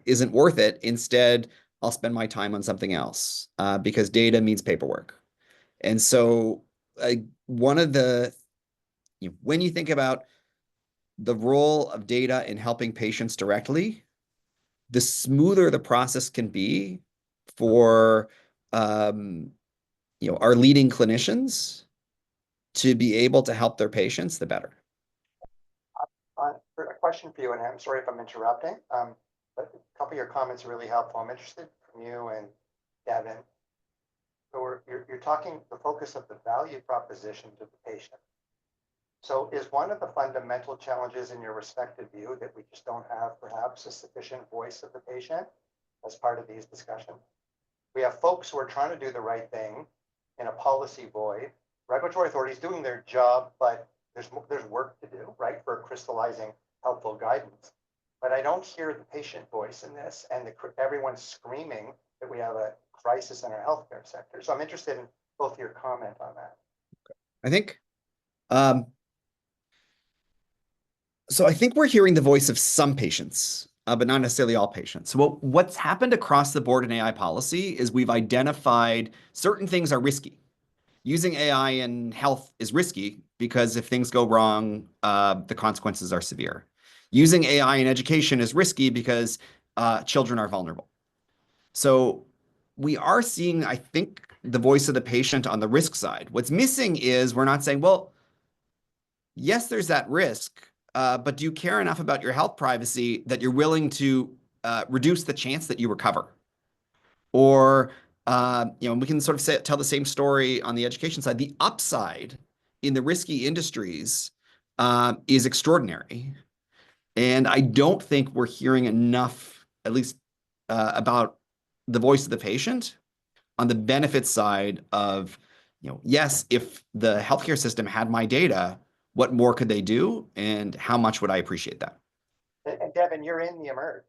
isn't worth it. Instead, I'll spend my time on something else because data means paperwork. And so one of the, when you think about the role of data in helping patients directly, the smoother the process can be for our leading clinicians to be able to help their patients, the better. A question for you, and I'm sorry if I'm interrupting, but a couple of your comments are really helpful. I'm interested from you and Devin. So you're talking the focus of the value proposition to the patient. So is one of the fundamental challenges in your respective view that we just don't have perhaps a sufficient voice of the patient as part of these discussions? We have folks who are trying to do the right thing in a policy void. Regulatory authorities doing their job, but there's work to do, right, for crystallizing helpful guidance. But I don't hear the patient voice in this, and everyone's screaming that we have a crisis in our healthcare sector. So I'm interested in both your comment on that. I think, so I think we're hearing the voice of some patients, but not necessarily all patients. So what's happened across the board in AI policy is we've identified certain things are risky. Using AI in health is risky because if things go wrong, the consequences are severe. Using AI in education is risky because children are vulnerable. So we are seeing, I think, the voice of the patient on the risk side. What's missing is we're not saying, well, yes, there's that risk, but do you care enough about your health privacy that you're willing to reduce the chance that you recover? Or we can sort of tell the same story on the education side. The upside in the risky industries is extraordinary. And I don't think we're hearing enough, at least about the voice of the patient on the benefit side of, yes, if the healthcare system had my data, what more could they do? And how much would I appreciate that? And Devin, you're in the emerge,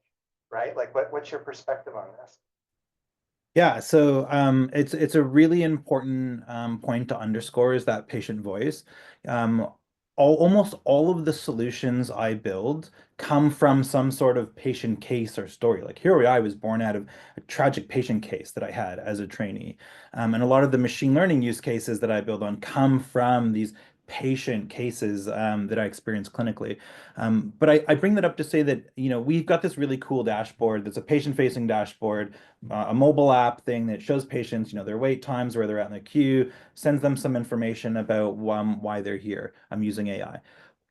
right? Like what's your perspective on this? Yeah, so it's a really important point to underscore is that patient voice. Almost all of the solutions I build come from some sort of patient case or story. Like here I was born out of a tragic patient case that I had as a trainee. And a lot of the machine learning use cases that I build on come from these patient cases that I experience clinically. But I bring that up to say that, we've got this really cool dashboard that's a patient-facing dashboard, a mobile app thing that shows patients, their wait times, where they're at in the queue, sends them some information about why they're here. I'm using AI.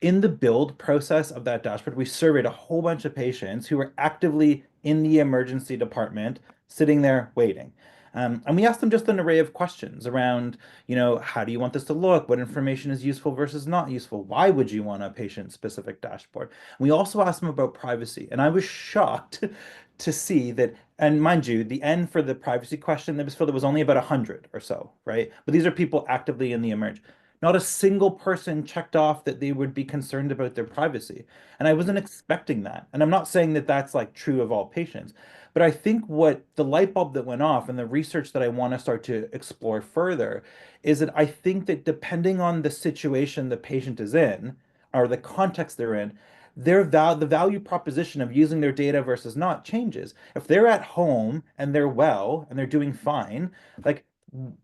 In the build process of that dashboard, we surveyed a whole bunch of patients who were actively in the emergency department, sitting there waiting. And we asked them just an array of questions around, how do you want this to look? What information is useful versus not useful? Why would you want a patient-specific dashboard? We also asked them about privacy. And I was shocked to see that, and mind you, the N for the privacy question that was filled, it was only about 100 or so, right? But these are people actively in the emerge. Not a single person checked off that they would be concerned about their privacy. And I wasn't expecting that. And I'm not saying that that's like true of all patients. But I think what the light bulb that went off and the research that I want to start to explore further is that I think that depending on the situation the patient is in or the context they're in, the value proposition of using their data versus not changes. If they're at home and they're well and they're doing fine, like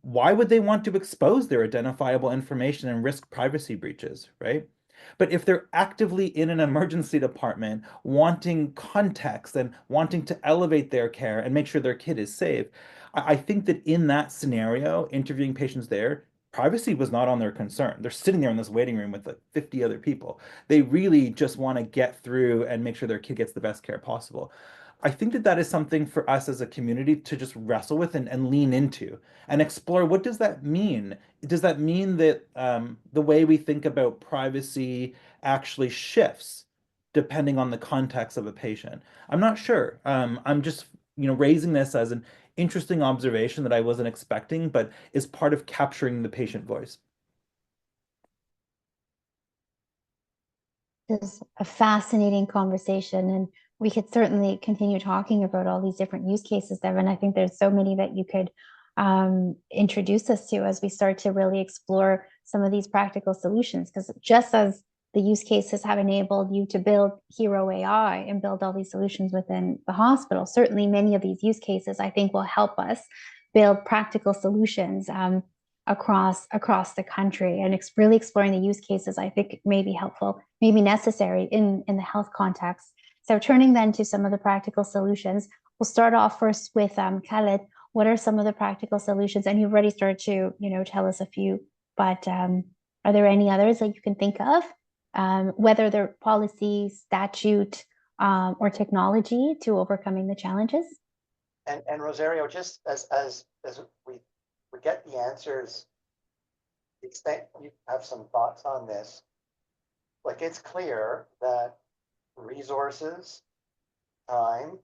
why would they want to expose their identifiable information and risk privacy breaches, right? But if they're actively in an emergency department, wanting context and wanting to elevate their care and make sure their kid is safe, I think that in that scenario, interviewing patients there, privacy was not on their concern. They're sitting there in this waiting room with like 50 other people. They really just want to get through and make sure their kid gets the best care possible. I think that that is something for us as a community to just wrestle with and lean into and explore. What does that mean? Does that mean that the way we think about privacy actually shifts depending on the context of a patient? I'm not sure. I'm just, raising this as an interesting observation that I wasn't expecting, but is part of capturing the patient voice. This is a fascinating conversation, and we could certainly continue talking about all these different use cases, Devin. I think there's so many that you could introduce us to as we start to really explore some of these practical solutions. Because just as the use cases have enabled you to build Hero AI and build all these solutions within the hospital, certainly many of these use cases, I think, will help us build practical solutions across the country, and really exploring the use cases, I think, may be helpful, may be necessary in the health context. So turning then to some of the practical solutions, we'll start off first with Khaled. What are some of the practical solutions? And you've already started to, tell us a few, but are there any others that you can think of? Whether they're policy, statute, or technology to overcoming the challenges? And Rosario, just as we get the answers, the extent you have some thoughts on this, like, it's clear that resources, time,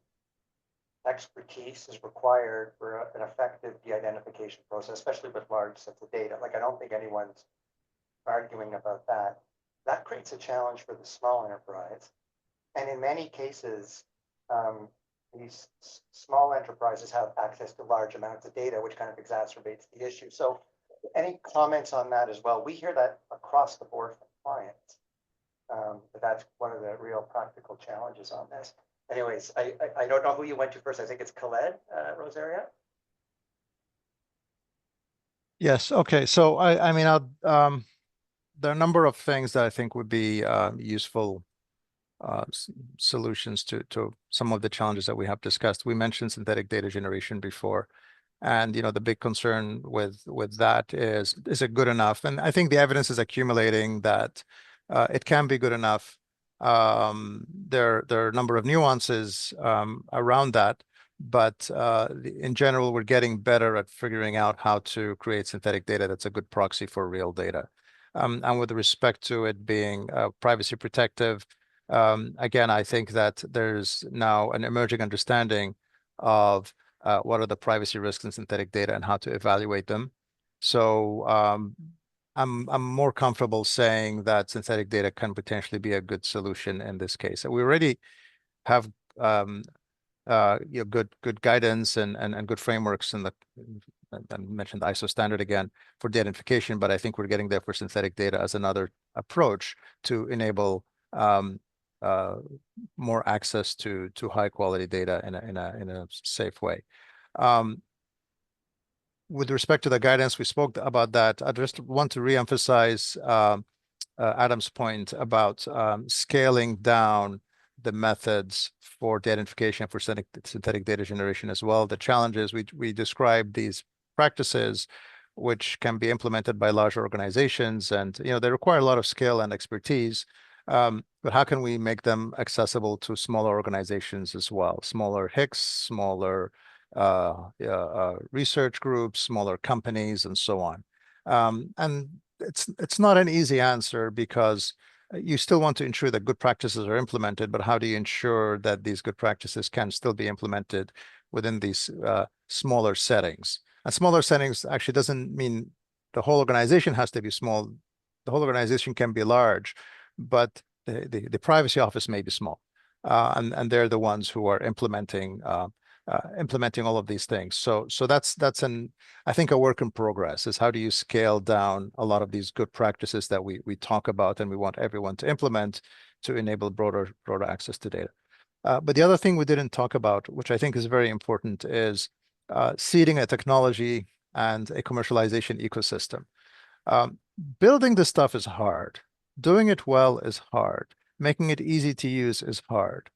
expertise is required for an effective de-identification process, especially with large sets of data. Like, I don't think anyone's arguing about that. That creates a challenge for the small enterprise. And in many cases, these small enterprises have access to large amounts of data, which kind of exacerbates the issue. So any comments on that as well? We hear that across the board from clients, but that's one of the real practical challenges on this. Anyways, I don't know who you went to first. I think it's Khaled, Rosario. Yes. Okay. So I mean, there are a number of things that I think would be useful solutions to some of the challenges that we have discussed. We mentioned synthetic data generation before, and the big concern with that is it good enough? And I think the evidence is accumulating that it can be good enough. There are a number of nuances around that, but in general, we're getting better at figuring out how to create synthetic data that's a good proxy for real data. And with respect to it being privacy protective, again, I think that there's now an emerging understanding of what are the privacy risks in synthetic data and how to evaluate them. So I'm more comfortable saying that synthetic data can potentially be a good solution in this case. We already have good guidance and good frameworks in the. I mentioned the ISO standard again for de-identification, but I think we're getting there for synthetic data as another approach to enable more access to high quality data in a safe way. With respect to the guidance, we spoke about that. I just want to reemphasize Adam's point about scaling down the methods for de-identification for synthetic data generation as well. The challenges we described these practices, which can be implemented by large organizations, and they require a lot of skill and expertise. But how can we make them accessible to smaller organizations as well? Smaller HICs, smaller research groups, smaller companies, and so on. And it's not an easy answer, because you still want to ensure that good practices are implemented, but how do you ensure that these good practices can still be implemented within these smaller settings? And smaller settings actually doesn't mean the whole organization has to be small. The whole organization can be large, but the privacy office may be small, and they're the ones who are implementing all of these things. So that's I think a work in progress, is how do you scale down a lot of these good practices that we talk about and we want everyone to implement to enable broader access to data. But the other thing we didn't talk about, which I think is very important, is seeding a technology and a commercialization ecosystem. Building this stuff is hard. Doing it well is hard. Making it easy to use is hard.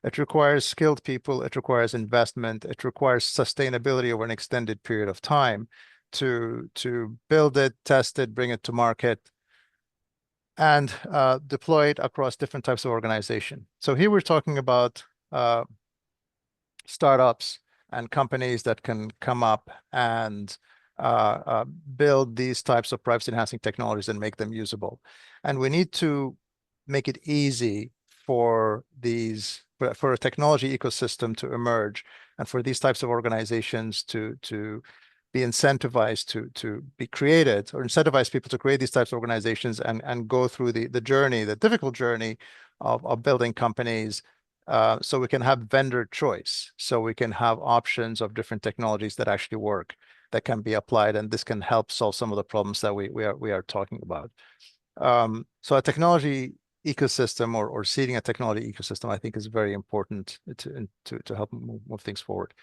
It requires skilled people. It requires investment. It requires sustainability over an extended period of time to build it, test it, bring it to market, and deploy it across different types of organization. So here we're talking about startups and companies that can come up and build these types of privacy enhancing technologies and make them usable. And we need to make it easy for for a technology ecosystem to emerge and for these types of organizations to be incentivized to be created, or incentivize people to create these types of organizations and go through the journey, the difficult journey of building companies, so we can have vendor choice, so we can have options of different technologies that actually work, that can be applied, and this can help solve some of the problems that we are talking about. So a technology ecosystem, or seeding a technology ecosystem, I think is very important to help move things forward.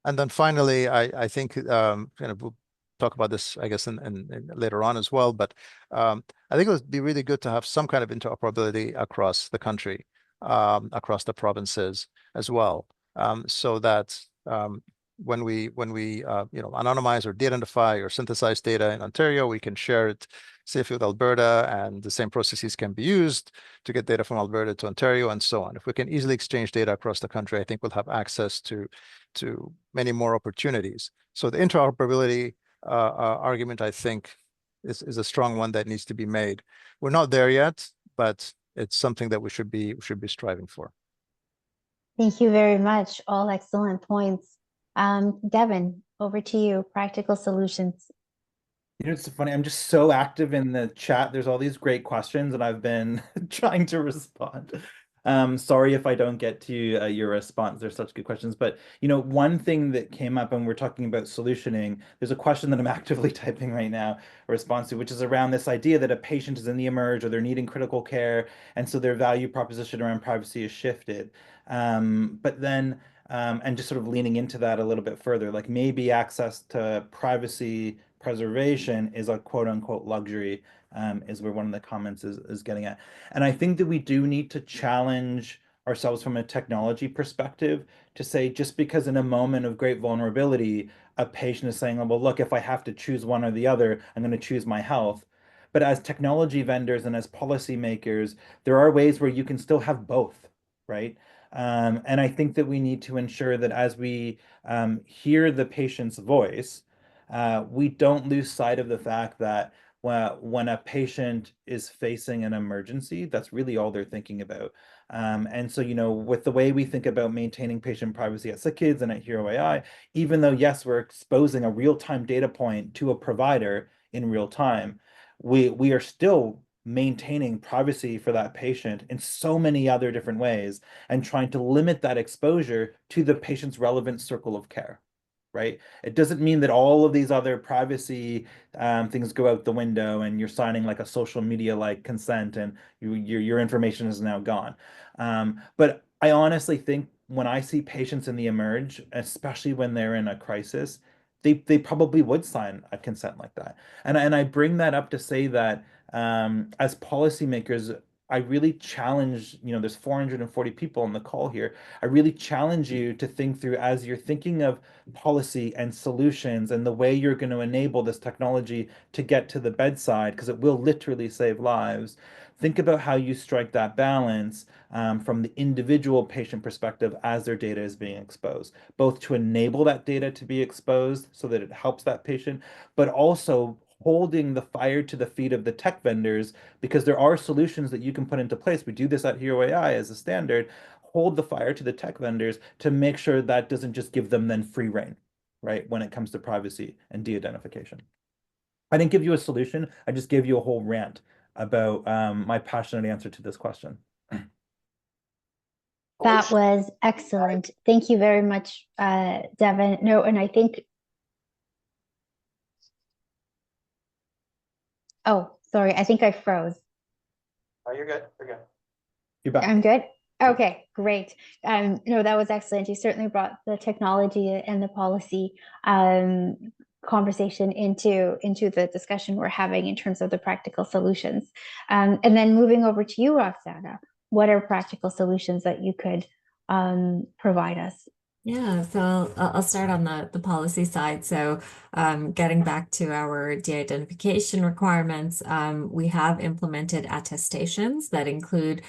And then finally, I think we'll talk about this, I guess, in later on as well. But I think it would be really good to have some kind of interoperability across the country, across the provinces as well, so that when we anonymize or de-identify or synthesize data in Ontario, we can share it safely with Alberta, and the same processes can be used to get data from Alberta to Ontario and so on. If we can easily exchange data across the country, I think we'll have access to many more opportunities. So the interoperability argument, I think, is a strong one that needs to be made. We're not there yet, but it's something that we should be striving for. Thank you very much. All excellent points. Devin, over to you. Practical solutions. You know, it's funny. I'm just so active in the chat. There's all these great questions, and I've been trying to respond. Sorry if I don't get to your response. They're such good questions. But, you know, one thing that came up when we're talking about solutioning, there's a question that I'm actively typing right now, a response to, which is around this idea that a patient is in the emerge, or they're needing critical care, and so their value proposition around privacy is shifted. But then, and just sort of leaning into that a little bit further, like maybe access to privacy preservation is a quote unquote luxury, is where one of the comments is getting at. And I think that we do need to challenge ourselves from a technology perspective to say, just because in a moment of great vulnerability, a patient is saying, oh, well, look, if I have to choose one or the other, I'm going to choose my health. But as technology vendors and as policymakers, there are ways where you can still have both, right? And I think that we need to ensure that as we hear the patient's voice, we don't lose sight of the fact that when a patient is facing an emergency, that's really all they're thinking about. And so, you know, with the way we think about maintaining patient privacy at SickKids and at Hero AI, even though, yes, we're exposing a real-time data point to a provider in real time, we are still maintaining privacy for that patient in so many other different ways, and trying to limit that exposure to the patient's relevant circle of care. Right? It doesn't mean that all of these other privacy things go out the window and you're signing like a social media like consent and your information is now gone. But I honestly think when I see patients in the emerge, especially when they're in a crisis, they probably would sign a consent like that. And I bring that up to say that as policymakers, I really challenge, you know, there's 440 people on the call here. I really challenge you to think through, as you're thinking of policy and solutions and the way you're going to enable this technology to get to the bedside, because it will literally save lives. Think about how you strike that balance from the individual patient perspective as their data is being exposed, both to enable that data to be exposed so that it helps that patient, but also holding the fire to the feet of the tech vendors, because there are solutions that you can put into place. We do this at Hero AI as a standard. Hold the fire to the tech vendors to make sure that doesn't just give them then free rein, right, when it comes to privacy and de-identification. I didn't give you a solution. I just gave you a whole rant about my passionate answer to this question. That was excellent. Thank you very much, Devin. No, and I think, oh, sorry, I think I froze. Oh, you're good. You're good. You're back. I'm good. Okay, great. No, that was excellent. You certainly brought the technology and the policy conversation into the discussion we're having in terms of the practical solutions. And then moving over to you, Roxana, what are practical solutions that you could provide us? Yeah, so I'll start on the policy side. So getting back to our de-identification requirements, we have implemented attestations that include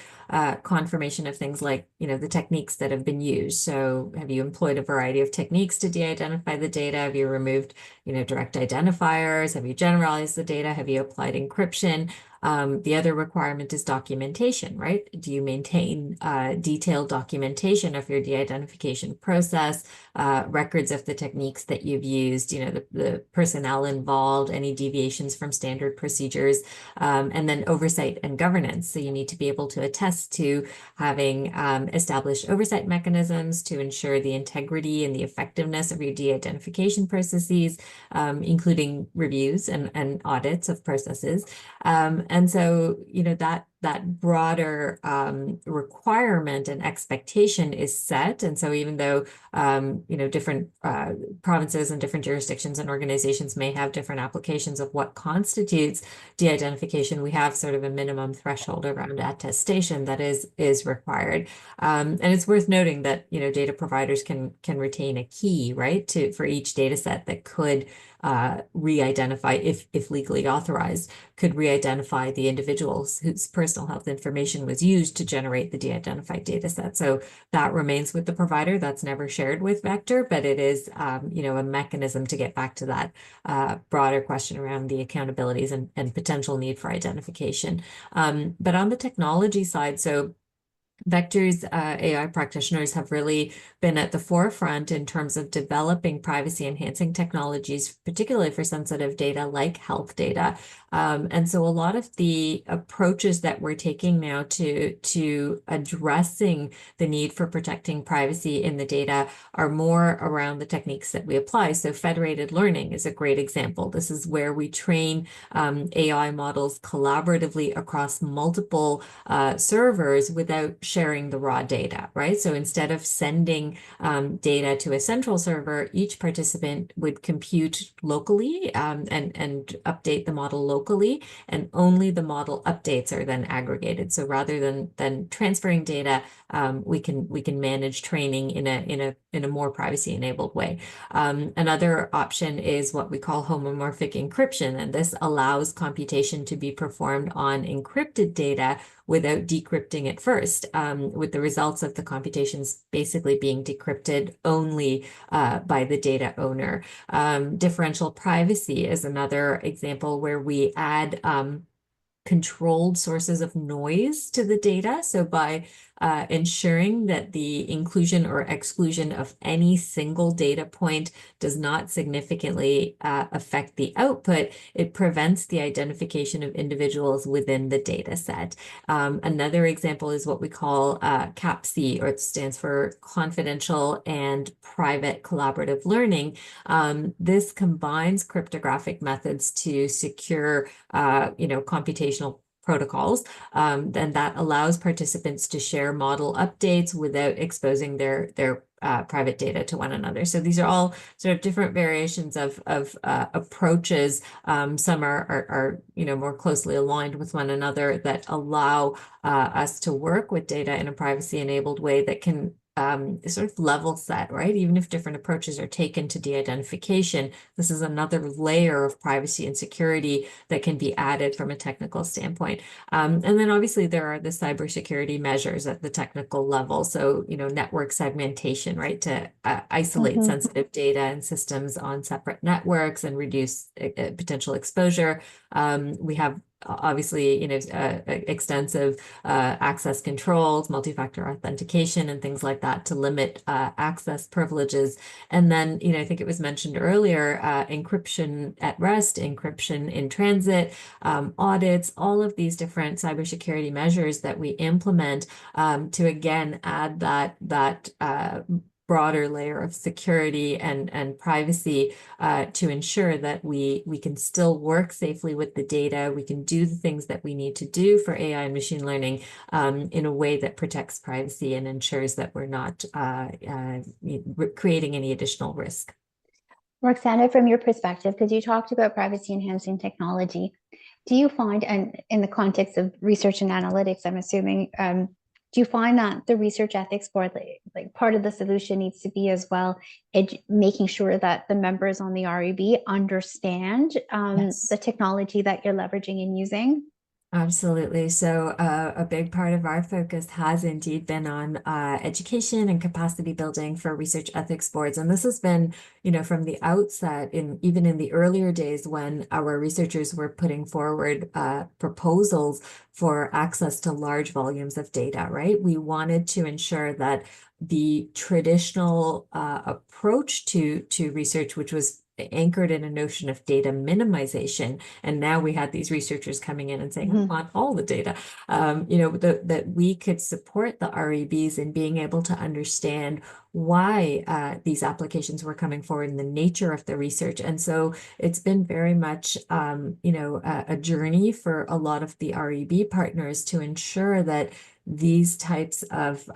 confirmation of things like, the techniques that have been used. So have you employed a variety of techniques to de-identify the data? Have you removed, direct identifiers? Have you generalized the data? Have you applied encryption? The other requirement is documentation, right? Do you maintain detailed documentation of your de-identification process, records of the techniques that you've used, the personnel involved, any deviations from standard procedures, and then oversight and governance. So you need to be able to attest to having established oversight mechanisms to ensure the integrity and the effectiveness of your de-identification processes, including reviews and audits of processes. And so, that broader requirement and expectation is set. And so even though, different provinces and different jurisdictions and organizations may have different applications of what constitutes de-identification, we have sort of a minimum threshold around attestation that is required. And it's worth noting that, data providers can retain a key, right, for each data set that could re-identify, if legally authorized, could re-identify the individuals whose personal health information was used to generate the de-identified data set. So that remains with the provider. That's never shared with Vector, but it is, a mechanism to get back to that broader question around the accountabilities and potential need for identification. But on the technology side, so Vector's AI practitioners have really been at the forefront in terms of developing privacy-enhancing technologies, particularly for sensitive data like health data. And so a lot of the approaches that we're taking now to addressing the need for protecting privacy in the data are more around the techniques that we apply. So federated learning is a great example. This is where we train AI models collaboratively across multiple servers without sharing the raw data, right? So instead of sending data to a central server, each participant would compute locally and update the model locally, and only the model updates are then aggregated. So rather than transferring data, we can manage training in a more privacy-enabled way. Another option is what we call homomorphic encryption, and this allows computation to be performed on encrypted data without decrypting it first, with the results of the computations basically being decrypted only by the data owner. Differential privacy is another example where we add controlled sources of noise to the data. So by ensuring that the inclusion or exclusion of any single data point does not significantly affect the output, it prevents the identification of individuals within the data set. Another example is what we call CAPC, or it stands for Confidential and Private Collaborative Learning. This combines cryptographic methods to secure, computational protocols, and that allows participants to share model updates without exposing their private data to one another. So these are all sort of different variations of approaches. Some are more closely aligned with one another that allow us to work with data in a privacy-enabled way that can sort of level set, right? Even if different approaches are taken to de-identification, this is another layer of privacy and security that can be added from a technical standpoint. And then obviously there are the cybersecurity measures at the technical level. So, network segmentation, right? To isolate sensitive data and systems on separate networks and reduce potential exposure. We have obviously, extensive access controls, multi-factor authentication, and things like that to limit access privileges. And then, I think it was mentioned earlier, encryption at rest, encryption in transit, audits, all of these different cybersecurity measures that we implement to again add that broader layer of security and privacy to ensure that we can still work safely with the data. We can do the things that we need to do for AI and machine learning in a way that protects privacy and ensures that we're not creating any additional risk. Roxana, from your perspective, because you talked about privacy enhancing technology, do you find, and in the context of research and analytics, I'm assuming, do you find that the research ethics board, like part of the solution needs to be as well, making sure that the members on the REB understand Yes. the technology that you're leveraging and using? Absolutely. So a big part of our focus has indeed been on education and capacity building for research ethics boards. And this has been, from the outset, even in the earlier days when our researchers were putting forward proposals for access to large volumes of data, right? We wanted to ensure that the traditional approach to research, which was anchored in a notion of data minimization, and now we had these researchers coming in and saying, we want all the data, that we could support the REBs in being able to understand why these applications were coming forward and the nature of the research. And so it's been very much, a journey for a lot of the REB partners to ensure that these types of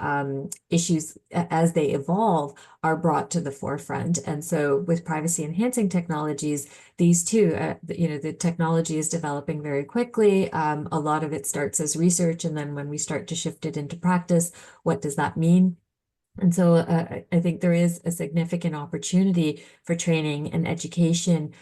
issues, as they evolve, are brought to the forefront. And so with privacy enhancing technologies, these two, the technology is developing very quickly. A lot of it starts as research, and then when we start to shift it into practice, what does that mean? And so I think there is a significant opportunity for training and education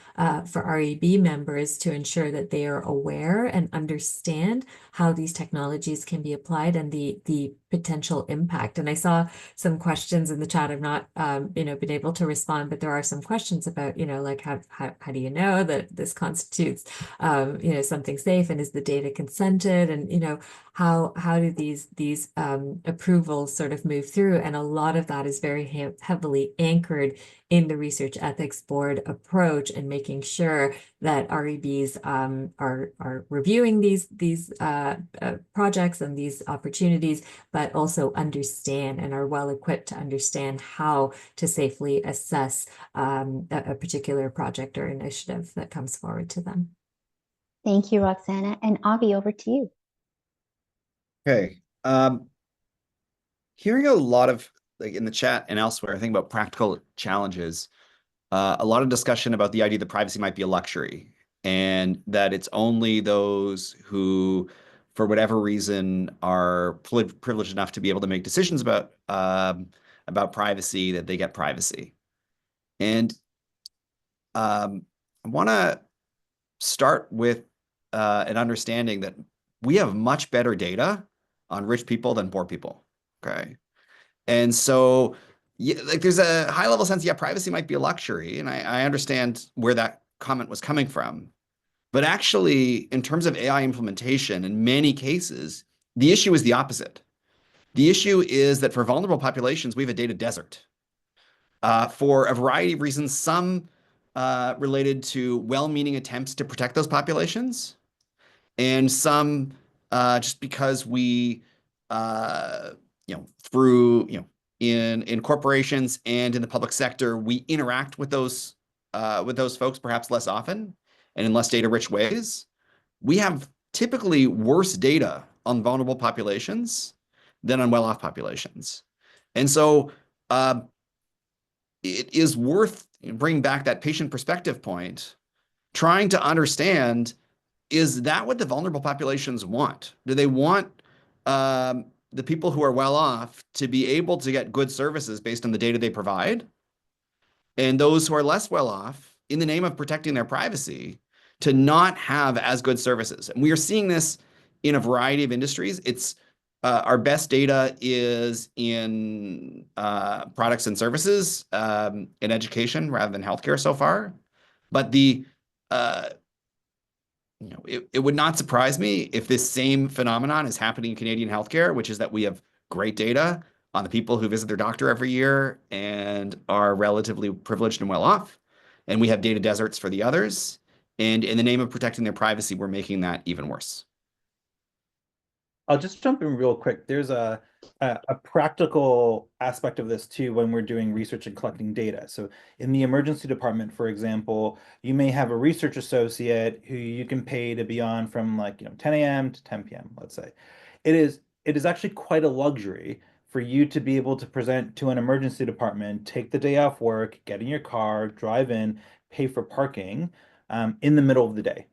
for REB members to ensure that they are aware and understand how these technologies can be applied and the potential impact. And I saw some questions in the chat. I've not been able to respond, but there are some questions about, like how do you know that this constitutes something safe, and is the data consented, and how do these approvals sort of move through? And a lot of that is very heavily anchored in the research ethics board approach, and making sure that REBs are reviewing these projects and these opportunities, but also understand and are well equipped to understand how to safely assess a particular project or initiative that comes forward to them. Thank you, Roxana. And Avi, over to you. Okay. Hearing a lot of, like in the chat and elsewhere, I think about practical challenges, a lot of discussion about the idea that privacy might be a luxury, and that it's only those who, for whatever reason, are privileged enough to be able to make decisions about privacy, that they get privacy. And I want to start with an understanding that we have much better data on rich people than poor people. Okay. And so, yeah, like there's a high level sense, yeah, privacy might be a luxury. And I understand where that comment was coming from. But actually, in terms of AI implementation, in many cases, the issue is the opposite. The issue is that for vulnerable populations, we have a data desert. For a variety of reasons, some related to well-meaning attempts to protect those populations, and some just because we, through, in corporations and in the public sector, we interact with those folks perhaps less often and in less data-rich ways. We have typically worse data on vulnerable populations than on well-off populations. And so it is worth bringing back that patient perspective point, trying to understand, is that what the vulnerable populations want? Do they want the people who are well off to be able to get good services based on the data they provide, and those who are less well off, in the name of protecting their privacy, to not have as good services? And we are seeing this in a variety of industries. It's our best data is in products and services, in education rather than healthcare so far. But it would not surprise me if this same phenomenon is happening in Canadian healthcare, which is that we have great data on the people who visit their doctor every year and are relatively privileged and well off, and we have data deserts for the others. And in the name of protecting their privacy, we're making that even worse. I'll just jump in real quick. There's a practical aspect of this too when we're doing research and collecting data. So in the emergency department, for example, you may have a research associate who you can pay to be on from 10 a.m. to 10 p.m., let's say. It is actually quite a luxury for you to be able to present to an emergency department, take the day off work, get in your car, drive in, pay for parking in the middle of the day,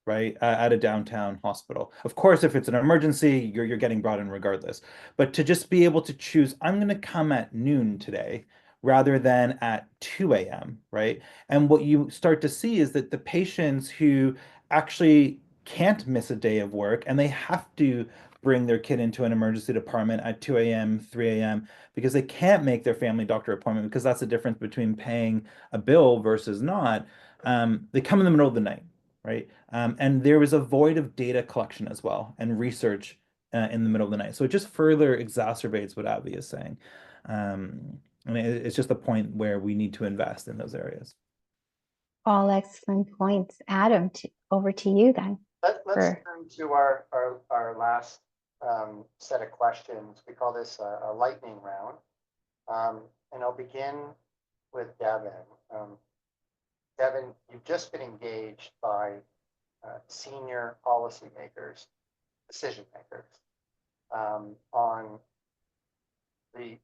right, at a downtown hospital. Of course, if it's an emergency, you're getting brought in regardless. But to just be able to choose, I'm going to come at noon today rather than at 2 a.m., right? And what you start to see is that the patients who actually can't miss a day of work and they have to bring their kid into an emergency department at 2 a.m., 3 a.m. because they can't make their family doctor appointment, because that's the difference between paying a bill versus not. They come in the middle of the night, right? And there is a void of data collection as well and research in the middle of the night. So it just further exacerbates what Avi is saying. And it's just a point where we need to invest in those areas. All excellent points. Adam, over to you then. Let's turn to our last set of questions. We call this a lightning round. And I'll begin with Devin. Devin, you've just been engaged by senior policymakers, decision makers, on the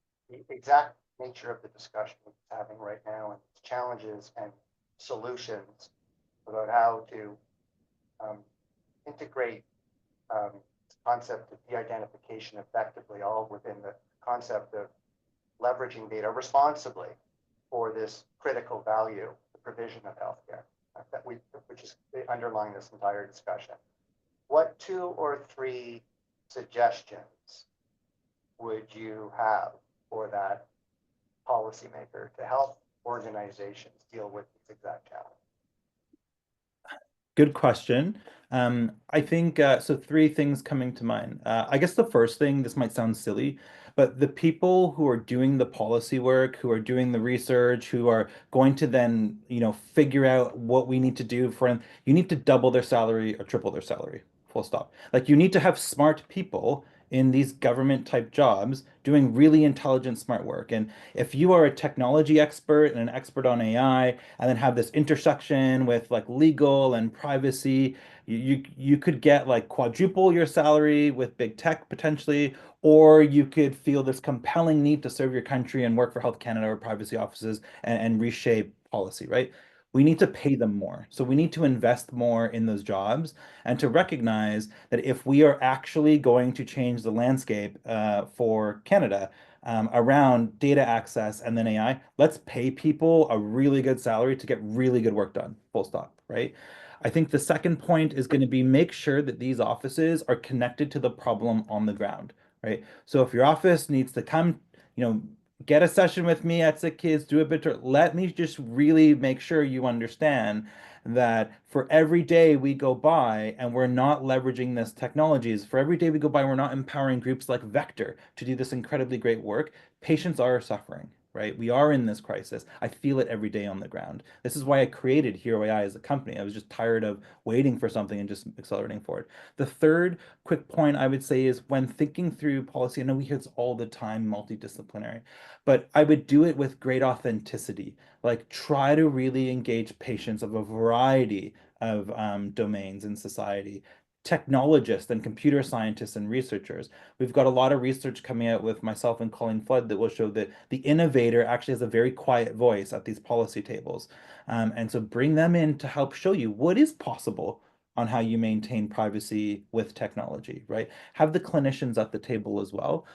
exact nature of the discussion we're having right now, and challenges and solutions about how to integrate concept of de-identification effectively, all within the concept of leveraging data responsibly for this critical value, the provision of healthcare, which is underlying this entire discussion. What 2 or 3 suggestions would you have for that policymaker to help organizations deal with these exact challenges? Good question. I think so 3 things coming to mind. I guess the first thing, this might sound silly, but the people who are doing the policy work, who are doing the research, who are going to then, figure out what we need to do for them, you need to double their salary or triple their salary, full stop. Like, you need to have smart people in these government type jobs doing really intelligent, smart work. And if you are a technology expert and an expert on AI, and then have this intersection with like legal and privacy, you could get like quadruple your salary with big tech potentially, or you could feel this compelling need to serve your country and work for Health Canada or privacy offices and reshape policy, right? We need to pay them more. So we need to invest more in those jobs, and to recognize that if we are actually going to change the landscape for Canada around data access and then AI, let's pay people a really good salary to get really good work done, full stop, right? I think the second point is going to be make sure that these offices are connected to the problem on the ground, right? So if your office needs to come, get a session with me at Sick Kids, do a bit, let me just really make sure you understand that for every day we go by and we're not leveraging this technologies, for every day we go by, we're not empowering groups like Vector to do this incredibly great work, patients are suffering, right? We are in this crisis. I feel it every day on the ground. This is why I created Hero AI as a company. I was just tired of waiting for something and just accelerating forward. The third quick point I would say is, when thinking through policy, I know we hear this all the time, multidisciplinary, but I would do it with great authenticity. Like, try to really engage patients of a variety of domains in society, technologists and computer scientists and researchers. We've got a lot of research coming out with myself and Colleen Flood that will show that the innovator actually has a very quiet voice at these policy tables. And so bring them in to help show you what is possible on how you maintain privacy with technology, right? Have the clinicians at the table as well.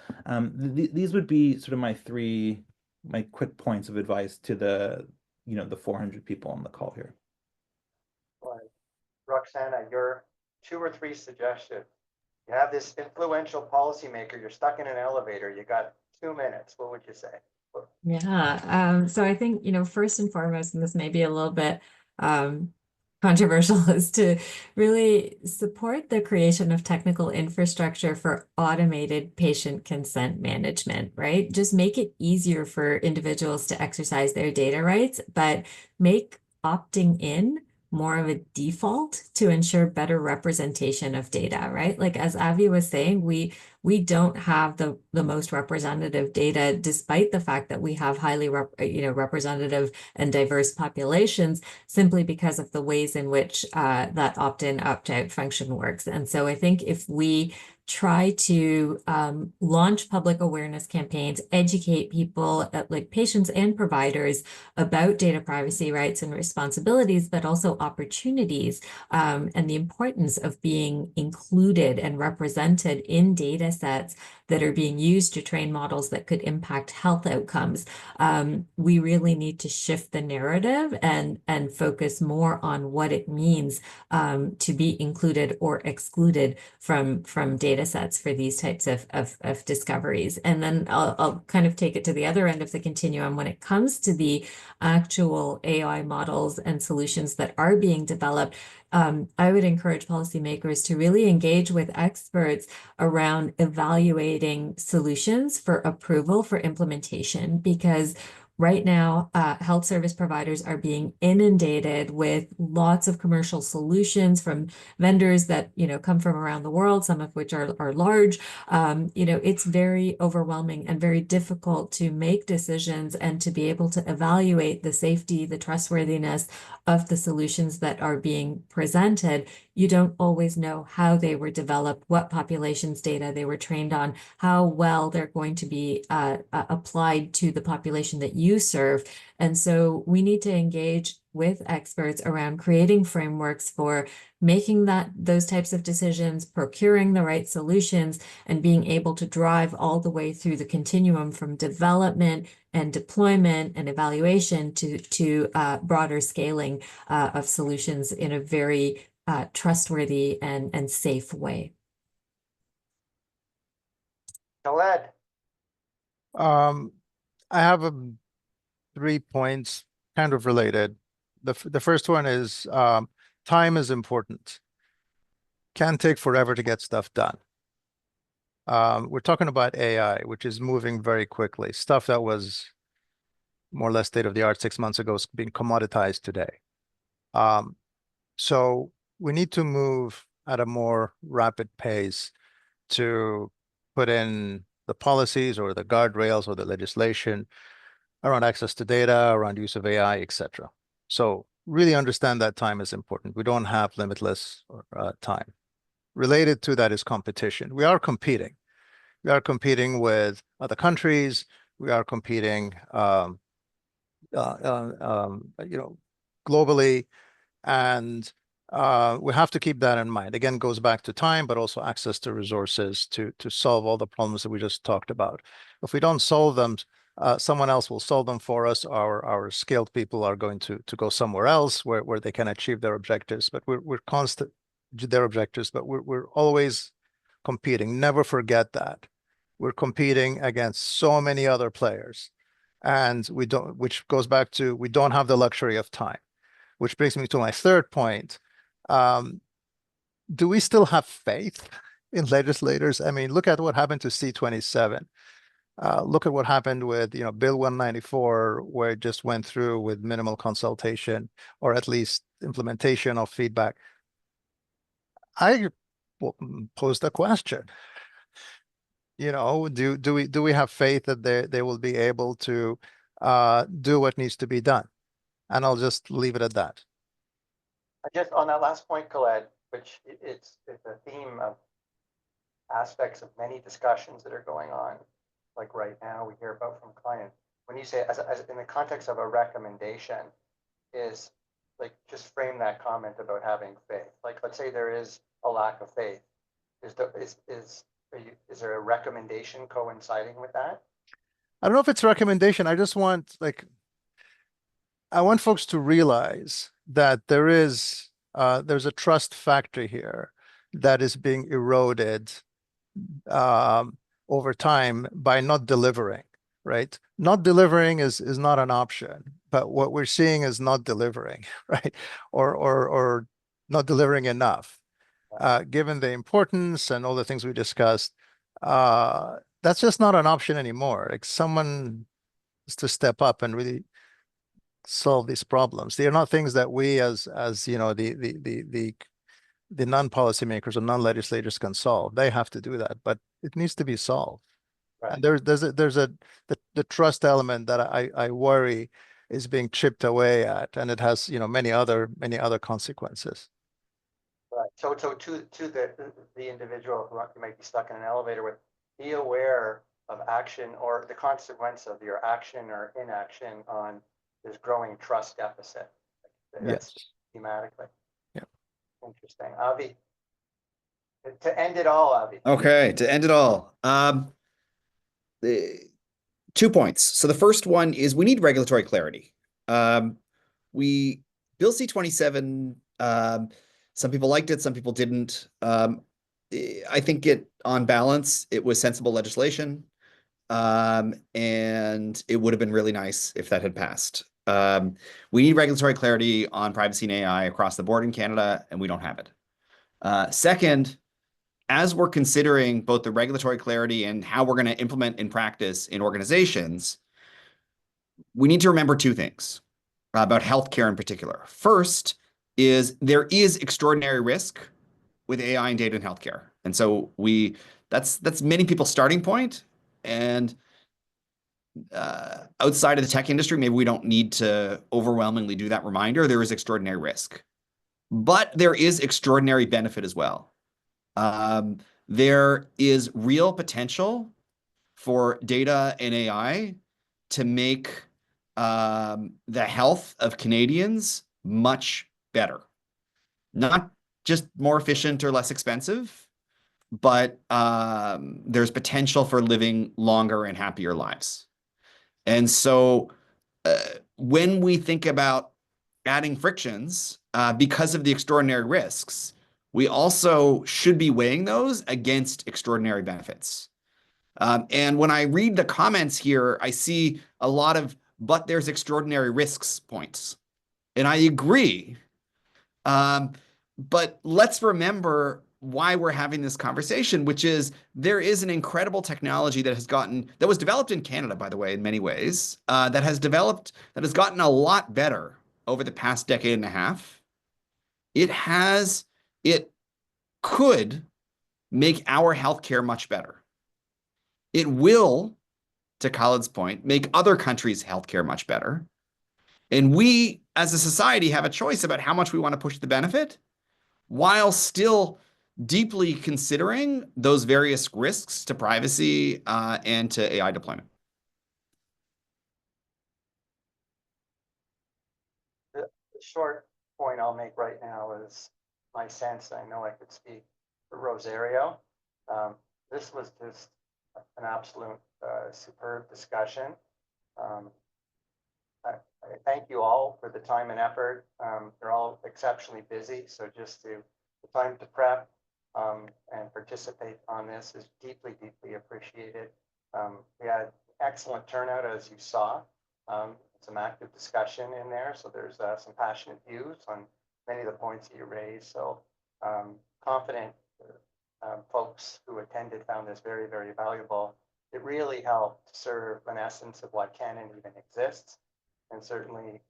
These would be sort of my quick points of advice to the 400 people on the call here. Right. Roxana, your 2 or 3 suggestions. You have this influential policymaker, you're stuck in an elevator, you got 2 minutes. What would you say? Yeah. So I think, first and foremost, and this may be a little bit controversial, is to really support the creation of technical infrastructure for automated patient consent management, right? Just make it easier for individuals to exercise their data rights, but make opting in more of a default to ensure better representation of data, right? Like, as Avi was saying, we don't have the most representative data, despite the fact that we have highly representative and diverse populations, simply because of the ways in which that opt-in, opt-out function works. And so I think if we try to launch public awareness campaigns, educate people, like patients and providers, about data privacy rights and responsibilities, but also opportunities, and the importance of being included and represented in data sets that are being used to train models that could impact health outcomes. We really need to shift the narrative and focus more on what it means to be included or excluded from data sets for these types of discoveries. And then I'll kind of take it to the other end of the continuum when it comes to the actual AI models and solutions that are being developed. I would encourage policymakers to really engage with experts around evaluating solutions for approval for implementation, because right now, health service providers are being inundated with lots of commercial solutions from vendors that, come from around the world, some of which are large. It's very overwhelming and very difficult to make decisions and to be able to evaluate the safety, the trustworthiness of the solutions that are being presented. You don't always know how they were developed, what populations data they were trained on, how well they're going to be applied to the population that you serve. And so we need to engage with experts around creating frameworks for making those types of decisions, procuring the right solutions, and being able to drive all the way through the continuum from development and deployment and evaluation to broader scaling of solutions in a very trustworthy and safe way. Khaled, I have 3 points kind of related. The first one is time is important. Can take forever to get stuff done. We're talking about AI, which is moving very quickly. Stuff that was more or less state of the art 6 months ago is being commoditized today. So we need to move at a more rapid pace to put in the policies or the guardrails or the legislation around access to data, around use of AI, etc. So really understand that time is important. We don't have limitless time. Related to that is competition. We are competing. We are competing with other countries. We are competing, globally, and we have to keep that in mind. Again, goes back to time, but also access to resources to solve all the problems that we just talked about. If we don't solve them, someone else will solve them for us. Our skilled people are going to go somewhere else where they can achieve their objectives. But we're constant their objectives, but we're always competing. Never forget that. We're competing against so many other players, and which goes back to, we don't have the luxury of time, which brings me to my third point. Do we still have faith in legislators? I mean, look at what happened to C-27. Look at what happened with, Bill 194, where it just went through with minimal consultation, or at least implementation of feedback. I posed a question. Do we have faith that they will be able to do what needs to be done? And I'll just leave it at that. just on that last point, Khaled, which it's a theme of aspects of many discussions that are going on, like right now we hear about from clients. When you say as in the context of a recommendation, is like, just frame that comment about having faith. Like, let's say there is a lack of faith. Is there a recommendation coinciding with that? I don't know if it's a recommendation. I just want, I want folks to realize that there's a trust factor here that is being eroded over time by not delivering, right? Not delivering is not an option, but what we're seeing is not delivering, right? Or not delivering enough. Given the importance and all the things we discussed, that's just not an option anymore. Like, someone has to step up and really solve these problems. They are not things that we as the non-policymakers or non-legislators can solve. They have to do that, but it needs to be solved. Right. And there's the trust element that I worry is being chipped away at, and it has many other consequences. Right. So to the individual who might be stuck in an elevator with, be aware of action or the consequence of your action or inaction on this growing trust deficit. That's Yes. thematically. Yeah. Interesting. Avi, to end it all, Avi. Okay, to end it all. The 2 points. So the first one is we need regulatory clarity. Bill C-27, some people liked it, some people didn't. I think on balance, it was sensible legislation. And it would have been really nice if that had passed. We need regulatory clarity on privacy and AI across the board in Canada, and we don't have it. Second, as we're considering both the regulatory clarity and how we're going to implement in practice in organizations, we need to remember 2 things about healthcare in particular. First is there is extraordinary risk with AI and data in healthcare. And so that's many people's starting point. And outside of the tech industry, maybe we don't need to overwhelmingly do that reminder. There is extraordinary risk, but there is extraordinary benefit as well. There is real potential for data and AI to make the health of Canadians much better. Not just more efficient or less expensive, but there's potential for living longer and happier lives. And so when we think about adding frictions because of the extraordinary risks, we also should be weighing those against extraordinary benefits. And when I read the comments here, I see a lot of, but there's extraordinary risks points. And I agree. But let's remember why we're having this conversation, which is there is an incredible technology that was developed in Canada, by the way, in many ways, that has gotten a lot better over the past decade and a half. It could make our healthcare much better. It will, to Khaled's point, make other countries' healthcare much better. And we, as a society, have a choice about how much we want to push the benefit while still deeply considering those various risks to privacy and to AI deployment. The short point I'll make right now is my sense, I know I could speak for Rosario. This was just an absolute superb discussion. I thank you all for the time and effort. You're all exceptionally busy, so just the time to prep and participate on this is deeply, deeply appreciated. We had excellent turnout, as you saw. Some active discussion in there, so there's some passionate views on many of the points that you raised. So confident folks who attended found this very, very valuable. It really helped serve an essence of why CANON even exists. And certainly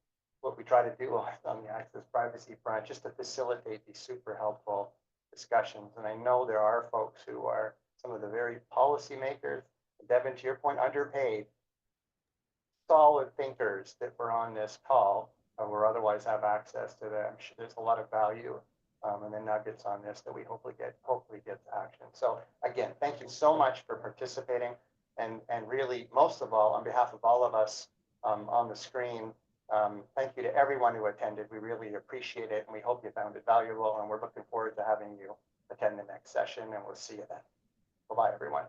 what we try to do on the access privacy front, just to facilitate these super helpful discussions. And I know there are folks who are some of the very policymakers, Devin, to your point, underpaid, solid thinkers that were on this call or otherwise have access to them. There's a lot of value and then nuggets on this that we hopefully get to action. So again, thank you so much for participating. And really, most of all, on behalf of all of us on the screen, thank you to everyone who attended. We really appreciate it, and we hope you found it valuable, and we're looking forward to having you attend the next session, and we'll see you then. Bye-bye, everyone.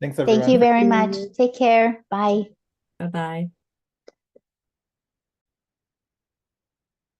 Thanks, everyone. Thank you very much. Take care. Bye. Bye-bye.